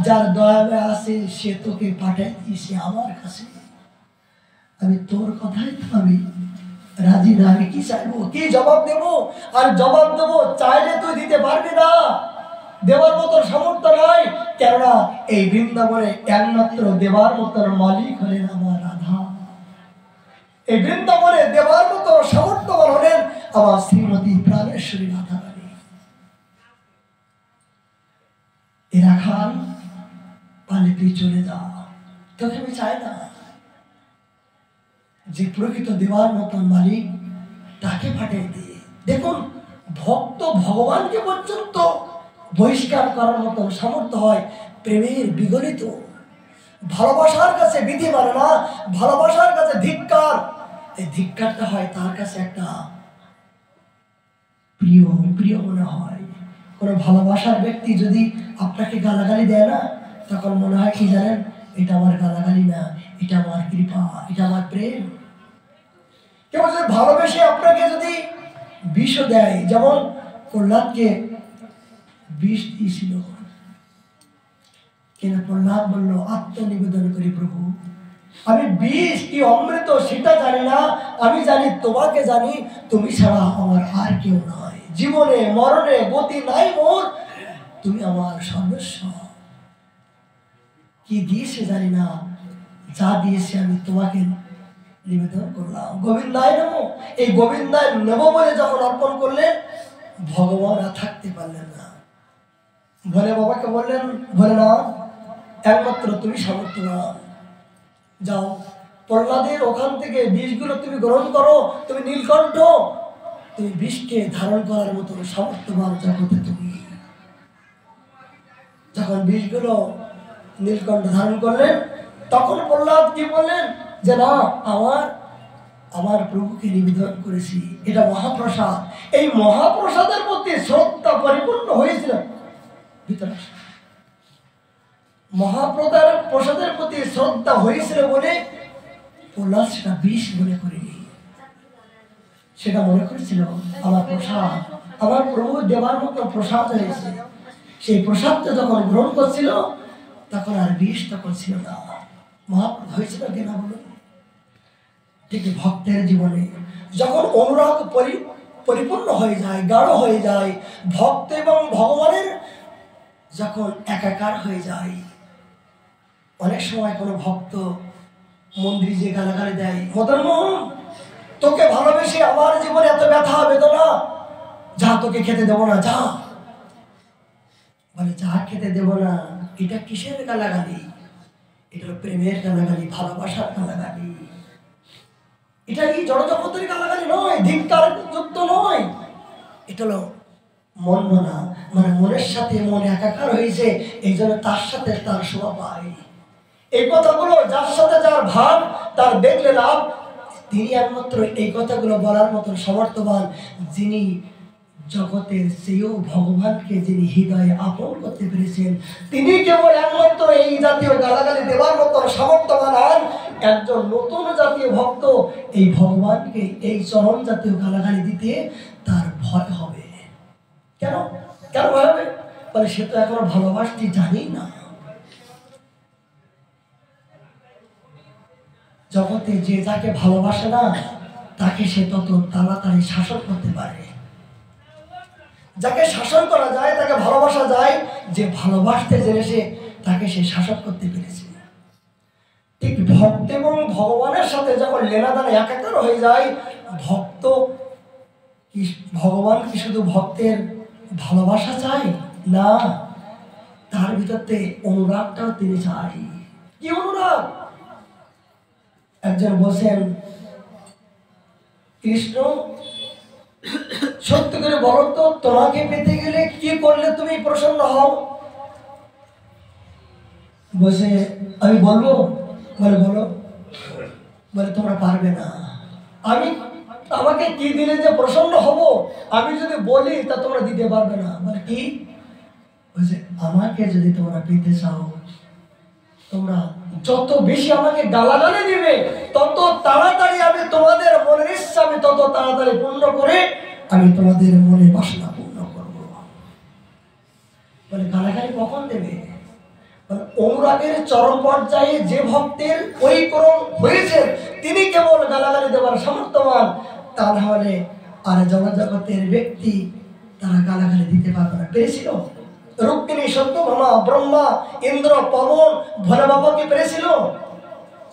A: যার দয়া মায়া আছে সে তোকে পাঠাই দিয়েছে আমার কাছে। আমি তোর কথাই তো আমি রাজি না। আমি কি চাইবো, কি জবাব দেবো? আর জবাব দেবো চাইলে তুই দিতে পারবি না, দেওয়ার মতো সামর্থ্য নাই। কেননা এই বৃন্দাবনে একমাত্র দেবার মতো মালিক হলেন আমার রাধা। এই বৃন্দাবনে দেবার মতো সামর্থ্যবান হলেন আমার শ্রীমতী প্রাণেশ্বরী রাধা রানী। এরা খান পালে তুই চলে যা, তোকে আমি চাই না। যে প্রকৃত দেবার মতন মালিক তাকে পাঠিয়ে দিয়ে, দেখুন ভক্ত ভগবানকে পর্যন্ত বহিষ্কার করার মতো সামর্থ্য হয় প্রেমের বিগলিত। ভালোবাসার কাছে বিধি মানে না, ভালোবাসার কাছে ধিক্কার। এই ধিক্কারটা হয় তার কাছে একটা প্রিয় প্রিয় মনে হয়। কোনো ভালোবাসার ব্যক্তি যদি আপনাকে গালাগালি দেয় না, তখন মনে হয় কি জানেন, এটা আমার গালাগালি না, এটা আমার কৃপা, এটা আমার প্রেম। কেউ যদি ভালোবেসে আপনাকে যদি বিষও দেয়, যেমন প্রহ্লাদকে বিষ দিয়েছিল, কিন্তু প্রহ্লাদ বলল আত্মনিবেদন করি প্রভু, আমি বিষ কি অমৃত সেটা জানি না, আমি জানি তোমাকে জানি, তুমি ছাড়া আমার আর কেউ নয়, জীবনে মরণে গতি নাই মোর, তুমি আমার সর্বস্ব। কি দিয়েছে জানি না, যা দিয়েছে আমি তোমাকে নিবেদন করলাম। গোবিন্দায় নেব, এই গোবিন্দায় নেব বলে যখন অর্পণ করলেন, ভগবান আর থাকতে পারলেন না। ভোলে বাবাকে বললেন, ভোলে না, একমাত্র তুমি সামর্থ্যবান, যাও প্রহ্লাদের ওখান থেকে বিষগুলো তুমি গ্রহণ করো, তুমি নীলকণ্ঠ, তুমি বিষকে ধারণ করার মতো সামর্থ্যবান জগতে তুমি। যখন বিষগুলো নীলকণ্ঠ ধারণ করলেন, তখন প্রহ্লাদ কি বললেন যে না, আমার প্রভুকে নিবেদন করেছি, এটা মহাপ্রসাদ। এই মহাপ্রসাদের প্রতি শ্রদ্ধা পরিপূর্ণ হয়েছিল ভিতরে, মহাপ্রসাদের প্রতি শ্রদ্ধা হয়েছিল বলে প্রহ্লাদ সেটা বিষ মনে করেনি, সেটা মনে করেছিল আমার প্রসাদ, আমার প্রভু দেবার মতো প্রসাদ হয়েছে। সেই প্রসাদটা যখন গ্রহণ করছিল, তখন আর বিষ তখন ছিল না, মহাপ্রসাদ হয়েছিল কিনা বলুন। ঠিক ভক্তের জীবনে যখন অনুরাগ পরিপূর্ণ হয়ে যায়, গাঢ় হয়ে যায়, ভক্ত এবং ভগবানের যখন একাকার হয়ে যায়, অনেক সময় কোনো ভক্ত মন্দিরে যে গালাগালি দেয়, মদন মোহন তোকে ভালোবেসে আমার জীবনে এত ব্যথা বেদনা, যা তোকে খেতে দেবো না, যা। বলে যা খেতে দেবো না, এটা কিসের গালাগালি? এটা হলো প্রেমের গালাগালি, ভালোবাসার গালাগালি। এটা কি জড়জগতের গালাগালি নয়, ধিক্কার যুক্ত নয়, এটা হলো মন মনা, মানে মনের সাথে মন একাকার হয়েছে, এই জন্য তার সাথে তার শোভা পায়। এই কথাগুলো যার সাথে যার ভাব, তার দেখলে লাভ, তিনি একমাত্র এই কথাগুলো বলার মতন সমর্থবান, যিনি জগতের চেয়েও ভগবানকে যিনি হৃদয়ে আপন করতে পেরেছেন, তিনি কেবল একমাত্র এই জাতীয় গালাগালি দেওয়ার মতন সামর্থ্যবান হন। একজন নতুন জাতীয় ভক্ত এই ভগবানকে এই চরণ জাতীয় গালাগালি দিতে তার ভয় হবে। কেন কেন ভয় হবে? বলে সে তো এখনো ভালোবাসতে জানি না। জগতে যে যাকে ভালোবাসে না, তাকে সে তত তাড়াতাড়ি শাসন করতে পারে। যাকে শাসন করা যায়, তাকে ভালোবাসা যায়, যে ভালোবাসতে জেনেছে তাকে সে শাসন করতে পেরেছে। ঠিক ভক্ত এবং ভগবানের সাথে যখন লেনাদানে একাকার হয়ে যায়, ভক্ত কি, ভগবান কি শুধু ভক্তের ভালোবাসা চায় না, তার ভিতরতে অনুরাগটাও তিনি চাই। কি অনুরাগ? একজন বলছেন, কৃষ্ণ সত্য করে বলো তো, তোমাকে পেতে গেলে কি করলে তুমি প্রসন্ন হও? বসে আমি বলবো, বলে বলো, বলে তোমরা পারবে না, আমাকে কি দিলে যে প্রসন্ন হব, আমি যদি বলি তা তোমরা দিতে পারবে না। বলে কি? বলছে আমাকে যদি তোমরা পেতে চাও, তোমরা যত বেশি আমাকে গালাগালি দিবে, তত তাড়াতাড়ি আমি তোমাদের মনের ইচ্ছা আমি তত তাড়াতাড়ি পূর্ণ করে আমি তোমাদের মনে বাসনা পূর্ণ করবো। বলে গালাগালি কখন দেবে? অনুরাগের চরম পর্যায়ে যে ভক্তের পরিক্রম হয়েছে, তিনি কেবল গালাগালি দেওয়ার সামর্থ্যবান, তা না হলে আর জগতের ব্যক্তি তারা গালাগালি দিতে পারবে না। পেরেছিল রুক্মিণী, সত্যভামা, ব্রহ্মা, ইন্দ্র, পবন, ভোলে বাবাকে পেরেছিল?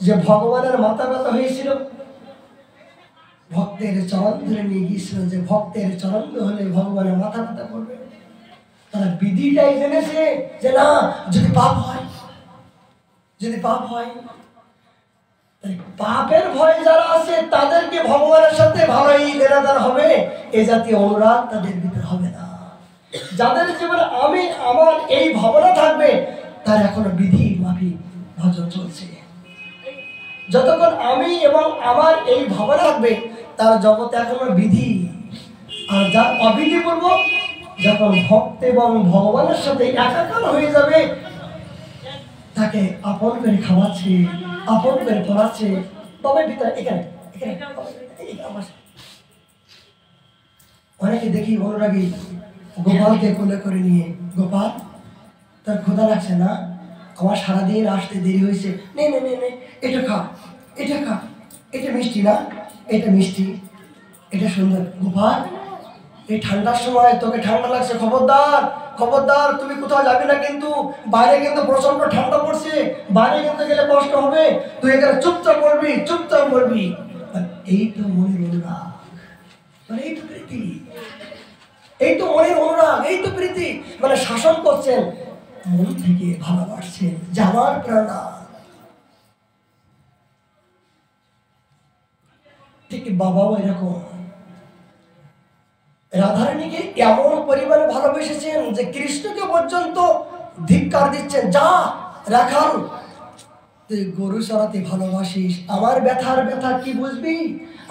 A: যে ভগবানের মাথা ব্যথা হয়েছিল, ভক্তের চরণ ধরে নিয়ে গিয়েছিল, যে ভক্তের চরণ হলে ভগবানের মাথা ব্যথা করবে। তারা বিধিটাই জেনেছে যে না, যদি পাপ হয়, যদি পাপ হয়, পাপের ভয় যারা আছে তাদেরকে ভগবানের সাথে ভালোই লেনাদান হবে, এ জাতীয় অনুরাগ তাদের ভিতরে হবে না। যাদের জীবনে আমার এই ভাবনা থাকবে, তার এখনো বিধি মাফিক ভজন চলছে। যতক্ষণ আমি এবং আমার এই ভাবনা থাকবে তার জগতে এখনো বিধি। আর যা অবিধি বলবো, যখন ভক্ত এবং ভগবানের সাথে একাকার হয়ে যাবে, তাকে আপন করে খাওয়াচ্ছে, আপন করে পড়াচ্ছে। তবে ভিতরে এখানে অনেকে দেখি অনুরাগী গোপালকে কোলে করে নিয়ে, গোপাল তার ক্ষুধা লাগছে না, আমার সারাদিন আসতে দেরি হয়েছে, নে নে নে নে এটা খা, এটা খা, এটা মিষ্টি না, এটা মিষ্টি, এটা সুন্দর। গোপাল এই ঠান্ডার সময় তোকে ঠান্ডা লাগছে, খবরদার খবরদার, তুমি কোথাও যাবি না, কিন্তু বাইরে কিন্তু প্রচন্ড ঠান্ডা পড়ছে, বাইরে কিন্তু গেলে কষ্ট হবে, তুই এখানে চুপচাপ করবি, চুপচাপ করবি। এই তো মনের অনুরাগ, মানে এই তো প্রীতি, এই তো মনের অনুরাগ, এই তো প্রীতি। মানে শাসন করছেন, মন থেকে ভালোবাসছেন, যাওয়ার প্রেরণা। ঠিক বাবাও এরকম রাধারানীকে এমন পরিমাণে ভালোবেসেছেন যে কৃষ্ণকে পর্যন্ত ধিক্কার দিচ্ছেন, যা রাখাল তুই গরু চড়াতে ভালোবাসিস, আমার ব্যথার ব্যথা কি বুঝবি?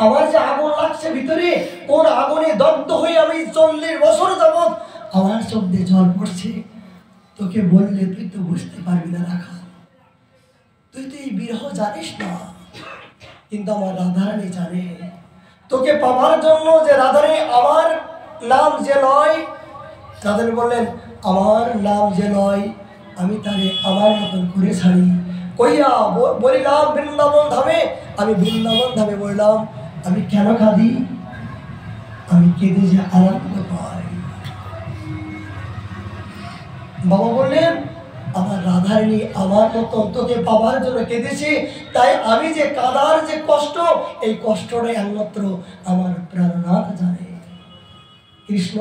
A: আমার যে আগুন লাগছে ভিতরে, কোন আগুনে দগ্ধ হয়ে আমি 40 বছর যাবৎ আমার চোখ দিয়ে জল পড়ছে, তোকে বললে তুই তো বুঝতে পারবি না রাখাল, তুই তো এই বিরহ জানিস না। কিন্তু আমার রাধারানী জানে, তোকে পাওয়ার জন্য যে রাধারানী আমার নাম যে নয়, রাধারানী বললেন আমার নাম যে নয় আমি তারে আমার মতন করে ছাড়ি। কইয়া বলিলাম বৃন্দাবন ধামে, আমি বৃন্দাবন ধামে বললাম আমি কেন কাঁদি, আমি কেঁদে যে আনন্দ পাই। বাবা বললেন আমার রাধারানী আমার মতন তোকে পাওয়ার জন্য কেঁদেছে, তাই আমি যে কাঁদার যে কষ্ট, এই কষ্টটাই একমাত্র আমার প্রাণনাথ জানে। কৃষ্ণ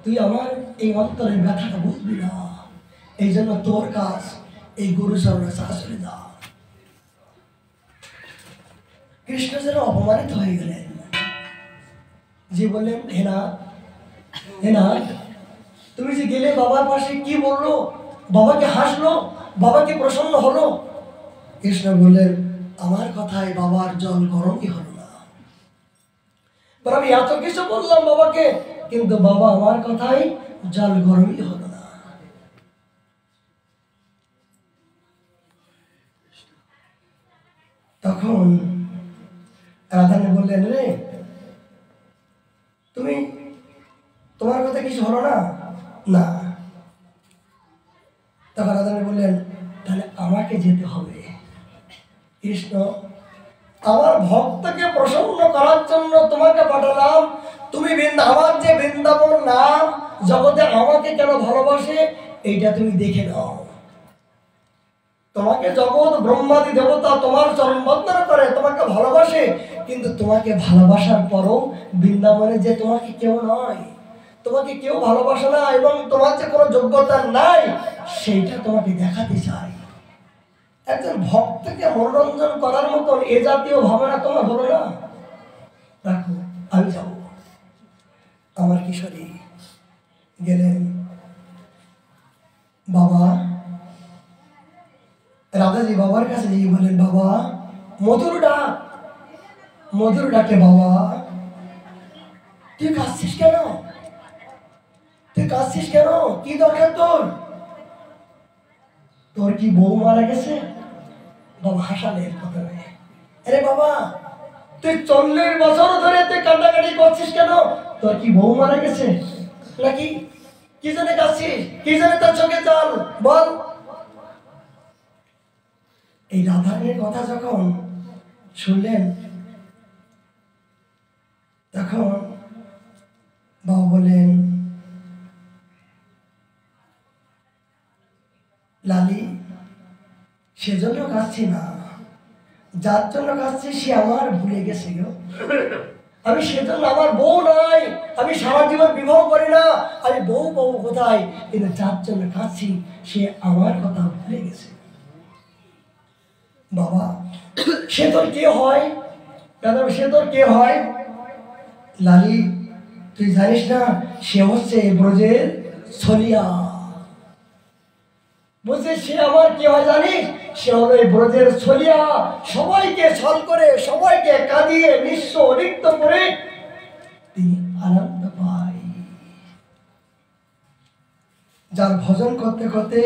A: তুই আমার এই অন্তরের ব্যথাটা বুঝবি না, এই জন্য তোর কাজ এই গুরু চরণে চলে যা। কৃষ্ণ যেন অপমানিত হয়ে গেলেন, যে বললেন হেনা হেনা তুমি যে গেলে বাবার পাশে, কি বললো? বাবাকে হাসলো, বাবাকে প্রসন্ন হলো? কৃষ্ণ বললেন আমার কথায় বাবার জল গরমই হলো না, আমি এত কিছু বললাম বাবাকে, কিন্তু বাবা আমার কথায় জল গরমই হলো না। তখন রাধারানী বললেন রে তুমি, তোমার কথা কিছু হলো না? না। তখন রাধারানী বললেন তাহলে আমাকে যেতে হবে। কৃষ্ণ আমার ভক্তকে প্রসন্ন করার জন্য তোমাকে পাঠালাম, তুমি আমার যে বৃন্দাবন নাম জগতে আমাকে কেন ভালোবাসে এইটা তুমি দেখে নাও। তোমাকে জগৎ ব্রহ্মাদি দেবতা তোমার চরণ বন্দনা করে, তোমাকে ভালোবাসে, কিন্তু তোমাকে ভালোবাসার পরও বৃন্দাবনে যে তোমাকে কেউ নয়, তোমাকে কেউ ভালোবাসে না, এবং তোমার যে কোনো যোগ্যতা নাই সেইটা তোমাকে দেখাতে চাই। একজন ভক্তকে মনোরঞ্জন করার মতন এ জাতীয় ভাবনা তোমার হলো না, রাখো আমি যাব। আমার কিশোরী গেলেন। বাবা রাধাজি বাবার কাছে গিয়ে বলেন বাবা মধুর ডাক, মধুর ডাকে বাবা তুই কাঁদছিস কেন, তুই কাঁদছিস কেন, কি দরকার তোর, তোর কি বউ মারা গেছে? বাবা হাসালেন প্রথমে, আরে বাবা তুই 40 বছর ধরে তুই কান্নাকাটি করছিস কেন, তোর কি বউ মারা গেছে নাকি, কি জন্য কাঁদছিস, কি জন্য তোর চোখে জল বল। এই রাধারানীর কথা যখন শুনলেন তখন বাবা বললেন লালি সেজন্য কাঁদছি না, যার জন্য কাঁদছি সে আমার ভুলে গেছে গো, আমি সেজন্য, আমার বউ নাই, আমি সারা জীবন বিবাহ করি না, আমি বউ পাবো কোথায়, কিন্তু যার জন্য কাঁদছি সে আমার কথা ভুলে গেছে। বাবা সে তোর কে হয়, দাদা সে তোর কে হয়? লালি তুই জানিস না সে হচ্ছে ব্রজের ছলিয়া, বলছে সে আমার কি হয় জানিস, সে হলো এই ব্রজের ছলিয়া, সবাইকে ছল করে, সবাইকে কাঁদিয়ে নিঃস্ব রিক্ত করে তিনি আনন্দ পায়। যার ভজন করতে করতে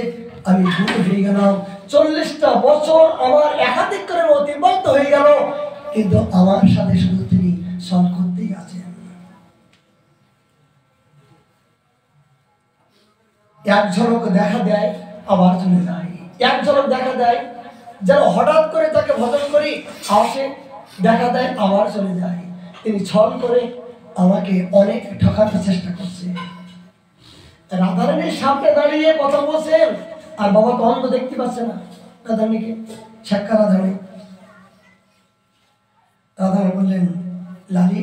A: আমি বুড়ো হয়ে গেলাম, 40টা বছর আমার একাধিক করে অতিবাহিত হয়ে গেল, কিন্তু আমার সাথে শুধু তিনি ছল করতেই আছেন। এক ঝলক দেখা দেয় আবার চলে যায়, এক ঝলক দেখা দেয়, যেন হঠাৎ করে তাকে ভজন করি আসে, দেখা দেয় আবার চলে যায়। তিনি ছল করে আমাকে অনেক ঠকানোর চেষ্টা করছে। রাধারানীর সামনে দাঁড়িয়ে কথা বলছেন, আর বাবা তো অন্ধ, দেখতে পাচ্ছে না রাধারানীকে। সাক্ষা রাধারানী, রাধারানী বললেন, লালি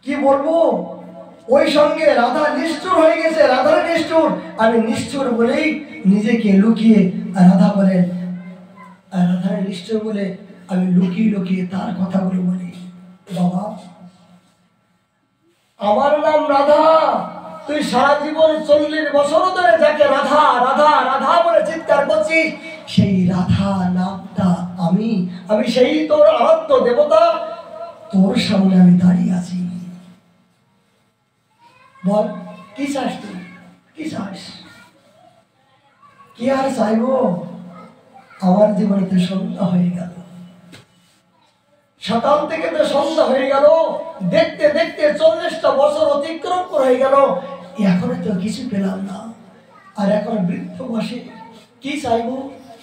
A: কি বলবো, ওই সঙ্গে রাধা নিষ্ঠুর হয়ে গেছে, রাধার নিষ্ঠুর, আমি নিষ্ঠুর বলেই নিজেকে লুকিয়ে, রাধা বলেন, রাধার নিষ্ঠুর বলে আমি লুকিয়ে লুকিয়ে তার কথাগুলো বলি। বাবা আমার নাম রাধা, তুই সারা জীবন 40 বছর ধরে যাকে রাধা রাধা রাধা বলে চিৎকার করছিস, সেই রাধা নামটা আমি, আমি সেই তোর আরাধ্য দেবতা, তোর সামনে আমি দাঁড়িয়ে আছি। বল কি চাস, তুই কি চাস? কি আর চাইবো, আমার জীবনে তো সন্ধ্যা হয়ে গেল, সকাল থেকে তো সন্ধ্যা হয়ে গেল, দেখতে দেখতে 40টা বছর অতিক্রম হয়ে গেল, এখনো তো কিছু পেলাম না। আর এখন বৃদ্ধ বসে কি চাইবো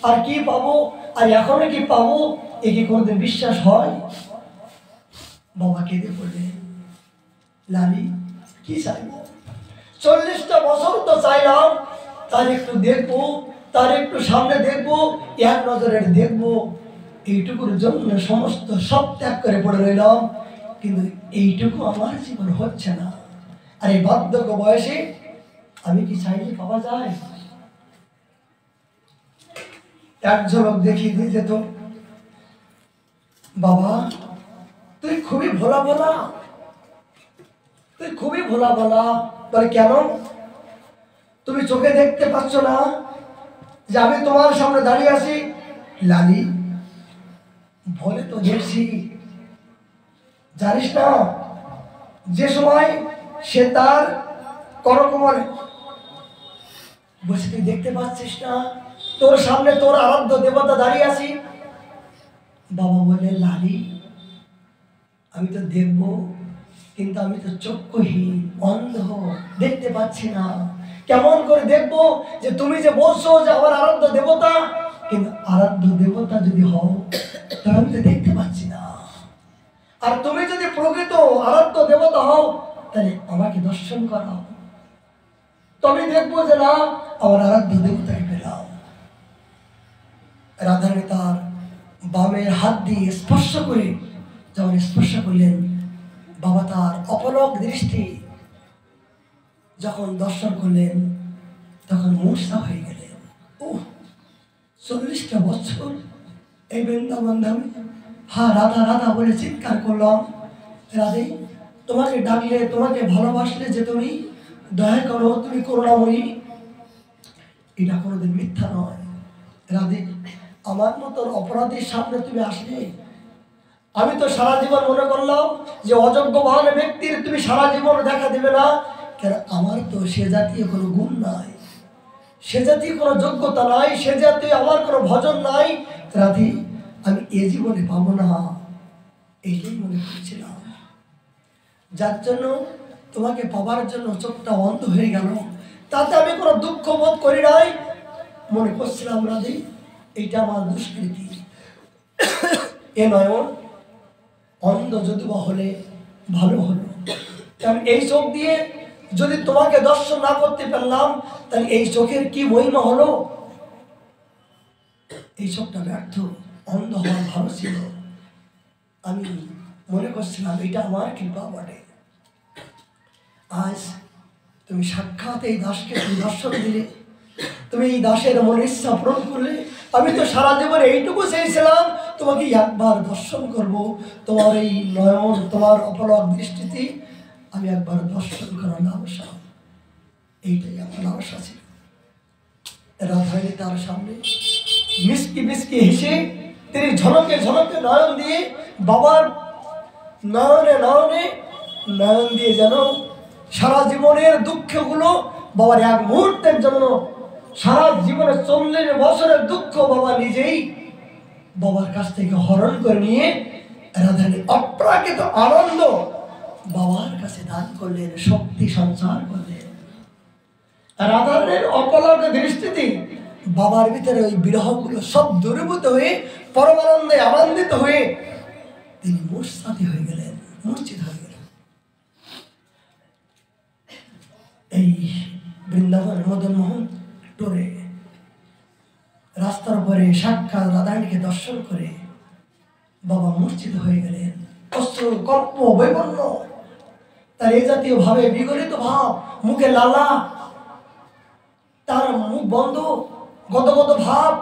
A: আর কি পাবো, আর এখনো কি পাবো, এ কি কোনোদিন বিশ্বাস হয়? বাবা কেঁদে বললেন, লালি কি চাইবো, 40টা বছর তো চাইলাম, তার একটু দেখবো, তার একটু সামনে দেখবো, এক নজরে দেখবো, এইটুকুর জন্য সমস্ত সব ত্যাগ করে পড়ে রইলাম, কিন্তু এইটুকু আমার জীবন হচ্ছে না। আর এই বার্ধক্য বয়সে আমি কি চাইলে পাওয়া যায়? এক ঝলক দেখিয়ে দিয়ে যেত, বাবা তুই খুবই ভোলা ভোলা, তুই খুবই ভোলা ভোলা। বলে কেন, তুমি চোখে দেখতে পাচ্ছ না যে আমি তোমার সামনে দাঁড়িয়ে আছি? লালি বলে তো দেখছি, জানিস না যে সময় সে তার করকমল বসে, তুই দেখতে পাচ্ছিস না তোর সামনে তোর আরাধ্য দেবতা দাঁড়িয়ে আছি? বাবা বলে, লালি আমি তো দেখবো, কিন্তু আমি তো চক্ষুহীন, অন্ধ, দেখতে পাচ্ছি না। কেমন করে দেখবো যে তুমি যে বলছো যে আমার আরাধ্য দেবতা, কিন্তু আরাধ্য দেবতা যদি হও তাহলে আমি তো দেখতে পাচ্ছি না। আর তুমি যদি প্রকৃত আরাধ্য দেবতা হও তাহলে আমাকে দর্শন করাও, তবে দেখবো যে না আমার আরাধ্য দেবতাকে পেলাম। রাধারানী তার বামের হাত দিয়ে স্পর্শ করে যখন স্পর্শ করলেন, বাবা তার অপলক দৃষ্টি যখন দর্শন করলেন তখন মূর্ছা হয়ে গেলেন। ও 40টা বছর এই বৃন্দাবন ধামে হা রাধা রাধা বলে চিৎকার করলাম, রাধে তোমাকে ডাকলে, তোমাকে ভালোবাসলে যে তুমি দয়া করো, তুমি করুণাময়ী, এটা কোনোদিন মিথ্যা নয়। রাধে আমার মতন অপরাধীর সামনে তুমি আসলে, আমি তো সারা জীবন মনে করলাম যে অযোগ্যবান ব্যক্তির তুমি সারা জীবন দেখা দেবে না, কেন আমার তো সে জাতীয় কোনো গুণ নাই, সে জাতীয় কোনো যোগ্যতা নাই, সে জাতীয় আমার কোনো ভজন নাই, রাধে আমি এ জীবনে পাবো না, এইটাই মনে করছিলাম। যার জন্য তোমাকে পাবার জন্য চোখটা অন্ধ হয়ে গেল, তাতে আমি কোনো দুঃখ বোধ করি নাই, মনে করছিলাম রাধে এইটা আমার দুষ্কৃতি, এ নয়ন অন্ধ যদি বা হলে ভালো হলো, কারণ এই চোখ দিয়ে যদি তোমাকে দর্শন না করতে পারলাম তাহলে এই চোখের কি মহিমা হলো? এই চোখটা ব্যর্থ, অন্ধ হওয়া ভালো ছিল। আমি মনে করছিলাম এটা আমার কৃপা বটে। আজ তুমি সাক্ষাৎ এই দাসকে তুমি দর্শন দিলে, তুমি এই দাসের মনের ইচ্ছা পূরণ করলে। আমি তো সারা জীবন এইটুকু চেয়েছিলাম তোমাকে একবার দর্শন করব, তোমার এই নয়ন, তোমার অপলক দৃষ্টিতে আমি একবার দর্শন করার লালসা, এইটাই আমার লালসা ছিল। রাধারানী তার সামনে মিষ্টি মিষ্টি হেসে তিনি ঝলকে ঝলকে নয়ন দিয়ে বাবার নয়নে নয়নে নয়ন দিয়ে যেন সারা জীবনের দুঃখগুলো বাবার এক মুহূর্তের জন্য, সারা জীবনের 40 বছরের দুঃখ বাবা নিজেই বাবার কাছ থেকে হরণ করে নিয়ে রাধারানী অপ্রাকৃত আনন্দ বাবার কাছে দান করলেন, শক্তি সঞ্চার করলেন। রাধারানীর অপলক দৃষ্টিতে বাবার ভিতরে ওই বিরহগুলো সব দূরীভূত হয়ে পরমানন্দে আনন্দিত হয়ে তিনি মূর্ছিত হয়ে গেলেন। এই বৃন্দাবন মদনমোহন টোরে রাস্তার উপরে সাক্ষাৎ রাধারানীকে দর্শন করে বাবা মূর্ছিত হয়ে গেলেন। অশ্রু কল্প বৈবন্য, তার এই জাতীয় ভাবে বিগলিত ভাব, মুখে লালা, তার মুখ বন্ধ, গদগদ ভাব।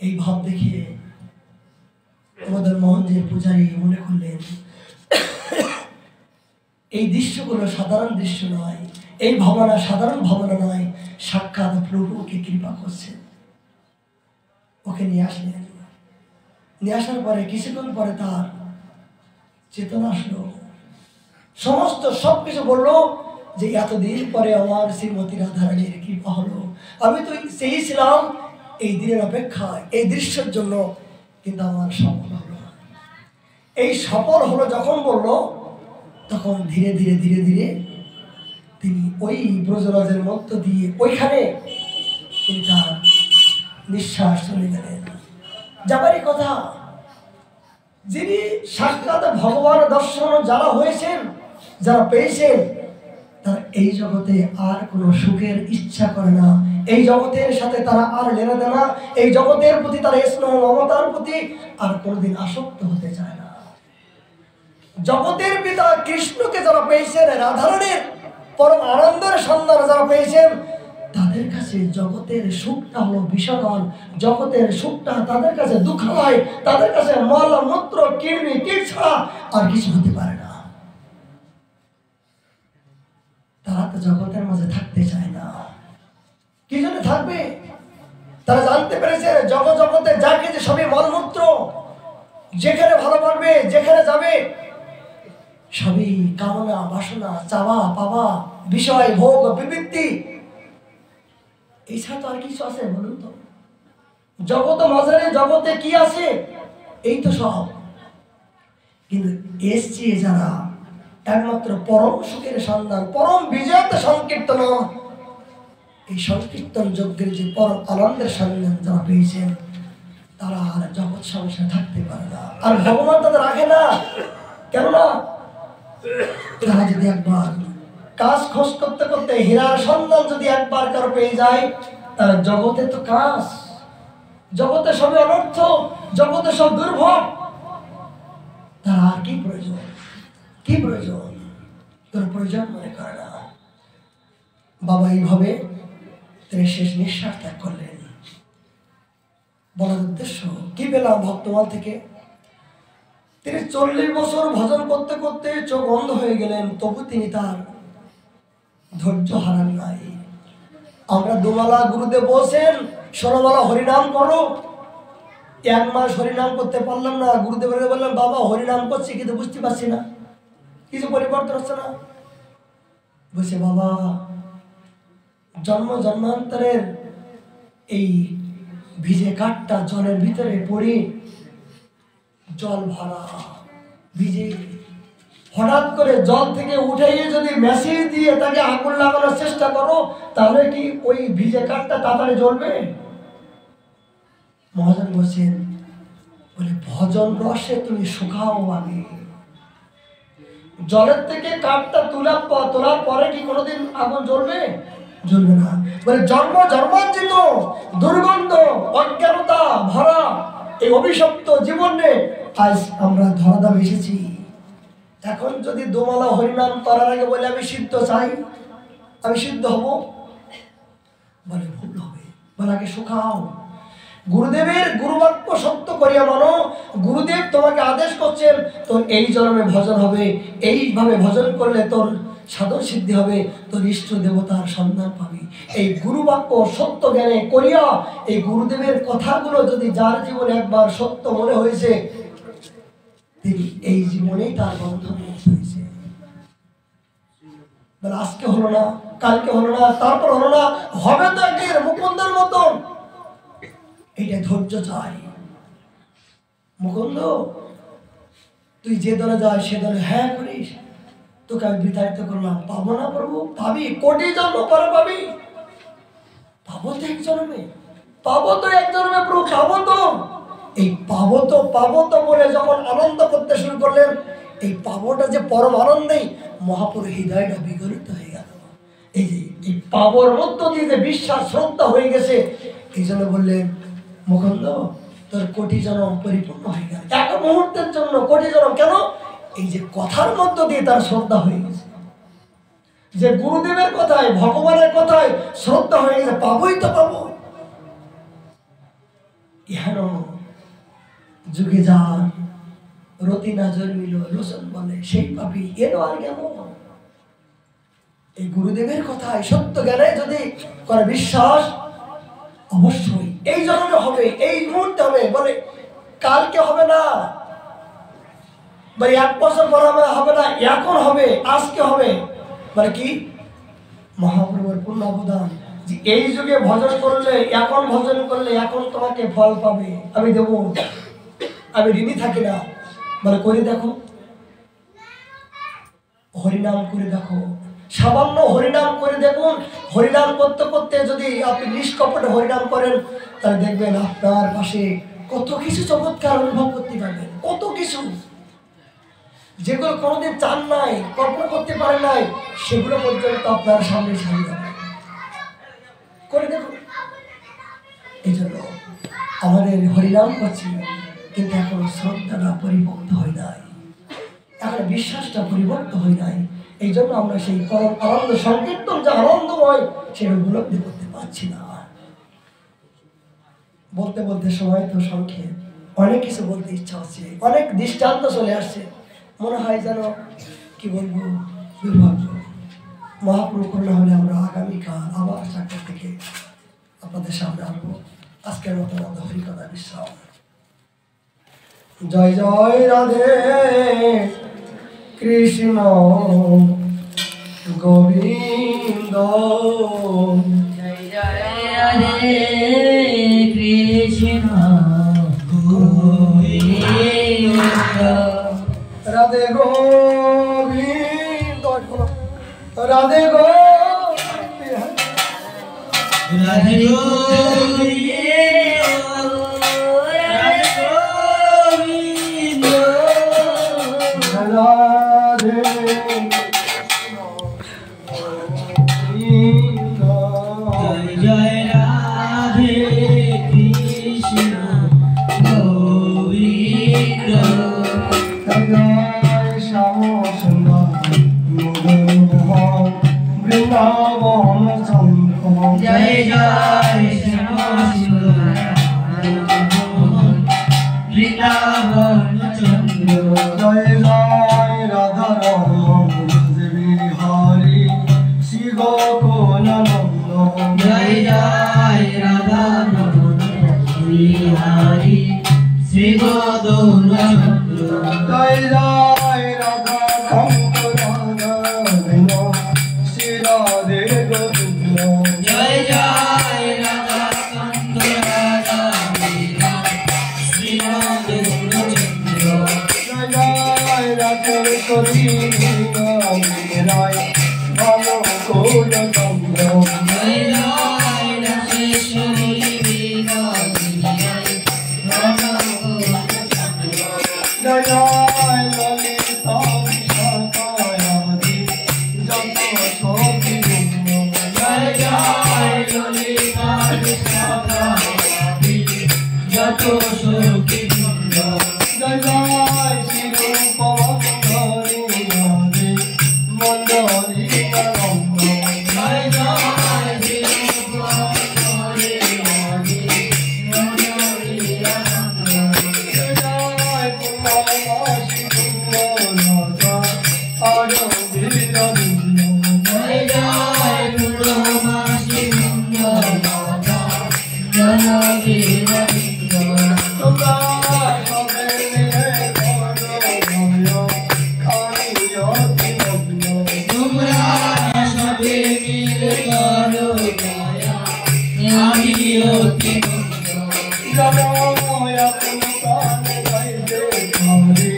A: এই ভাব দেখিয়ে মদনমোহন যে পূজারী মনে করলেন এই দৃশ্যগুলো সাধারণ দৃশ্য নয়, এই ভাবনা সাধারণ ভাবনা নয়, সাক্ষাৎ প্রভু ওকে কৃপা করছেন। ওকে নিয়ে আসলেন। নিয়ে আসার পরে কিছুক্ষণ পরে তার চেতনা আসলো, সমস্ত সবকিছু বললো যে এতদিন পরে আমার শ্রীমতী রাধারানীর কৃপা হলো। আমি তো চেয়েছিলাম এই দিনের অপেক্ষায়, এই দৃশ্যের জন্য, কিন্তু আমার সফল হলো। এই সফল হলো যখন বললো, তখন ধীরে ধীরে ধীরে ধীরে তিনি ওই ব্রজরাজের মধ্য দিয়ে ওইখানে তিনি তার নিঃশ্বাস চলে গেলেন। যাবারই কথা, যিনি সাক্ষাৎ ভগবান দর্শন যারা হয়েছেন, যারা পেয়েছেন, তারা এই জগতে আর কোনো সুখের ইচ্ছা করে না, এই জগতের সাথে তারা আর লেনা দেনা, এই জগতের প্রতি তারা স্নেহ মমতার প্রতি আর কোনোদিন আসক্ত হতে চায় না। জগতের পিতা কৃষ্ণকে যারা পেয়েছেন, রাধারানীর পরম আনন্দের সন্ধান যারা পেয়েছেন, তাদের কাছে জগতের সুখটা হলো বিষয়ন, জগতের সুখটা তাদের কাছে দুঃখালয়, তাদের কাছে মল মূত্র কীট ছাড়া আর কিছু হতে পারে না। তারা তো জগতের মাঝে থাকতে চায় না। কি জন্য থাকবে? তারা জানতে পেরেছে জগতে যা কিছু সবই মলমূত্র, যেখানে ভালো পারবে, যেখানে যাবে সবই কামনা বাসনা, চাওয়া পাওয়া, বিষয় ভোগ বিবৃতি, এছাড়া তো আর কিছু আছে বলুন তো? জগৎ মাঝারে জগতে কি আছে? এই তো সব। কিন্তু এসছে যারা একমাত্র পরম সুখের সন্ধান, পরম বিজয়তে সংকীর্তন, এই সংকীর্তন যজ্ঞের যে পরম আনন্দের সন্ধান যারা পেয়েছেন, তারা আর জগৎ সংসারে থাকতে পারে না। আর ভগবান তাদের রাখে না। কেননা তারা যদি একবার কাজ খোঁজ করতে করতে হীরার সন্ধান যদি একবার কারো পেয়ে যায়, তারা জগতে তো কাজ, জগতে সবই অনর্থ, জগতে সব দুর্ভোগ, তারা আর কি প্রয়োজন? কি প্রয়োজন? তোর প্রয়োজন মনে করে না। বাবা এইভাবে তিনি শেষ নিঃশ্বাস ত্যাগ করলেন। বলার উদ্দেশ্য কি পেলাম ভক্তমাল থেকে? তিনি 40 বছর ভজন করতে করতে চোখ বন্ধ হয়ে গেলেন, তবু তিনি তার ধৈর্য হারান নাই। আমরা দুমালা গুরুদেব বলছেন 16 মালা হরিনাম করো, 1 মাস হরিনাম করতে পারলাম না। গুরুদেব বললেন, বাবা হরিনাম করছি কিন্তু বুঝতে পারছি না, কিছু পরিবর্তন হচ্ছে না। বলছে, বাবা জন্ম জন্মান্তরের এই ভিজে কাঠটা জলের ভিতরে পড়ে জল ভরা ভিজে, হঠাৎ করে জল থেকে উঠাইয়ে যদি মেশিন দিয়ে তাকে আগুন লাগানোর চেষ্টা করো, তাহলে কি ওই ভিজে কাঠটা তাড়াতাড়ি জ্বলবে? মহাজন বলছেন, বলে ভজন রসে তুমি শুকাও আগে। জলের থেকে কাঠটা তোলার পরে কি কোনোদিন আগুন জ্বলবে? জ্বলবে না। বলে জন্ম জন্মাঞ্চিত দুর্গন্ধ অজ্ঞানতা ভরা এই অভিশপ্ত জীবনে আজ আমরা ধরাধাম এসেছি। এখন যদি দোমালা হরিনাম করার আগে বলে আমি সিদ্ধ চাই, আমি সিদ্ধ হব, বলে ভুল হবে। বলে আগে শুকাও। গুরুদেবের গুরুবাক্য সত্য করিয়া মানো। গুরুদেব তোমাকে আদেশ করছেন, তোর এই জন্মে ভজন হবে, এইভাবে ভজন করলে তোর সাধন সিদ্ধি হবে, তোর ইষ্ট দেবতার সন্ধান পাবি। এই গুরু বাক্য সত্য জ্ঞানে করিয়া এই গুরুদেবের কথাগুলো যদি যার জীবনে একবার সত্য মনে হয়েছে, তিনি এই জীবনেই তার বন্ধন হয়েছে। বলে আজকে হলো না, কালকে হলো না, তারপর হলো না, হবে তো একদিন মুকুন্দের মতন। এটা ধৈর্য চাই। মুকুন্দ, তুই যে দলে যাস সে দলে হ্যাঁ করিস, তোকে আমি বিতাড়িত করলাম, পাবো না প্রভু? পাবি, কোটি জন্ম পরে পাবি। পাবো তো এক জন্মে, পাবো তো এক জন্মে প্রভু, পাবো তো। এই পাবো তো বলে যখন আনন্দ করতে শুরু করলেন, এই পাবোটা যে পরম আনন্দেই মহাপুর হৃদয়টা বিগলিত হয়ে গেল। এই যে এই পাবর মধ্য দিয়ে যে বিশ্বাস শ্রদ্ধা হয়ে গেছে, এই জন্য বললেন মুকুন্দ, তোর কোটি জন্ম পরিপূর্ণ হয়ে গেল। এক মুহূর্তের জন্য কোটি জন্ম কেন? এই যে কথার মধ্য দিয়ে তার শ্রদ্ধা হয়ে গেছে, যে গুরুদেবের কথায় ভগবানের কথায় শ্রদ্ধা হয়ে গেছে, পাবোই তো পাবো। ইহান যুগে যান রতি না জন্মিল লোচন বলে, সেই পাপি এলো আর গেল। এই গুরুদেবের কথায় সত্য জ্ঞানে যদি করে বিশ্বাস, অবশ্যই এই জন্মে হবে, এই মুহূর্তে হবে। বলে কালকে হবে না, বলে 1 বছর পর হবে না, এখন হবে, আজকে হবে। মানে কি মহাপ্রভুর পূর্ণ অবদান যে এই যুগে ভজন করলে, এখন ভজন করলে এখন তোমাকে ফল পাবে, আমি দেব, আমি ঋণী থাকি না। বলে করে দেখো, হরিনাম করে দেখো, সামান্য হরিনাম করে দেখুন। হরিনাম করতে করতে যদি আপনি নিষ্কপটে হরিনাম করেন, তাহলে দেখবেন আপনার পাশে কত কিছু চমৎকার অনুভব করতে পারবেন, কত কিছু যেগুলো কোনোদিন চান নাই, কল্পনা করতে পারেন নাই, সেগুলো পর্যন্ত আপনার সামনে সারিয়ে যাবে। করে দেখুন। এই জন্য আমাদের হরিনাম করছি, কিন্তু এখন শ্রদ্ধাটা পরিপক্ত হয় নাই, এখন বিশ্বাসটা পরিবর্তন হয় নাই। এই জন্য আমরা সেই পরম আনন্দ সংকীর্তন যে আনন্দময়, সেটা উপলব্ধি করতে পারছি না। বলতে বলতে সময় তো সংক্ষেপ, অনেক কিছু বলতে ইচ্ছা হচ্ছে, অনেক দৃষ্টান্ত চলে আসছে। মনে হয় যেন কি বলবো, দুর্ভাগ্য। মহাপ্রভু করুণা হলে আমরা আগামীকাল আবার 4টা থেকে আপনাদের সামনে আসবো। আজকের মতো আমাদের হরিকথা বিশ্রাম। জয় জয় রাধে কৃষ্ণ গোবিন্দ,
B: জয় জয় রাধে কৃষ্ণ গোবিন্দ,
A: রাধে গোবিন্দ, রাধে গোবিন্দ,
B: রাধে গোবিন্দ,
A: রাধে
B: জয় জয় রাধে কৃষ্ণ গোবিন্দ,
A: জয় শ্যাম সুন্দর বৃন্দাবন চন্দ্র,
B: জয় জয় শ্যাম সুন্দর বৃন্দাবন চন্দ্র,
A: জয় জয় রাধা রমন বিহারী শ্রী গোকুলানন্দ,
B: জয় জয় রাধা রমন বিহারী শ্রী গোকুলানন্দ,
A: জয় জয় রাধা কান্ত রাধা শ্রী রাধে গোবিন্দ,
B: জয় জয় রাধা কান্ত রাধা শ্রী রাধে গোবিন্দ,
A: জয় জয় রাধেশ্বরী রায় ভালো গোল চন্দ্র,
B: জয় জয় রাধেশ্বরী
A: জয় জয় ললিতা বিশাখায়াদি যত সখী বৃন্দ,
B: জয় জয় ললিতা বিশাখায়াদি যত সখী বৃন্দ,
A: জয় জয় শিরূপমঙ্গলী রাধে মঞ্জরী নরম্ব,
B: জয় জয় বিষ্ণুপতি রাধে মঞ্জরী আনন্দ,
A: জয় জয় পুণ্যবাসী পুণ্যনাথা আরো বীর বৃন্দ,
B: মাসি মঙ্গলতা জননী গোবিন্দ
A: তোমরা সবে মিলে করো আমি অতি মগ্ন
B: তোমরা সবে মিলে করো দয়া আমি অতি মগ্ন
A: জানো আপন কানে গাইতে হরি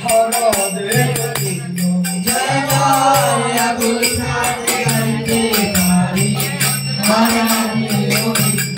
A: হর দেব গোবিন্দ
B: জয় জয় আকুল প্রাণে গাইতে পারি মহারানী Govinda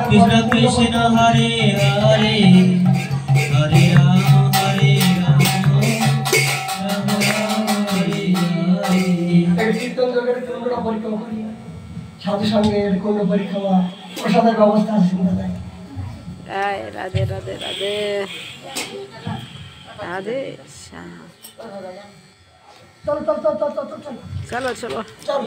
C: Krishna Krishna Hare Hare Hare Rama Hare Rama Rama Rama Hare Hare
A: এই কীর্তন জগতের কোনো পরীক্ষা করি সাধু সঙ্গের কোনো পরীক্ষা বা প্রসাদের ব্যবস্থা আছে কিনা দেখ
D: রাধে রাধে রাধে রাধে শ্যাম।
A: চল চল চল চল চল চল
D: চলো চলো
A: চল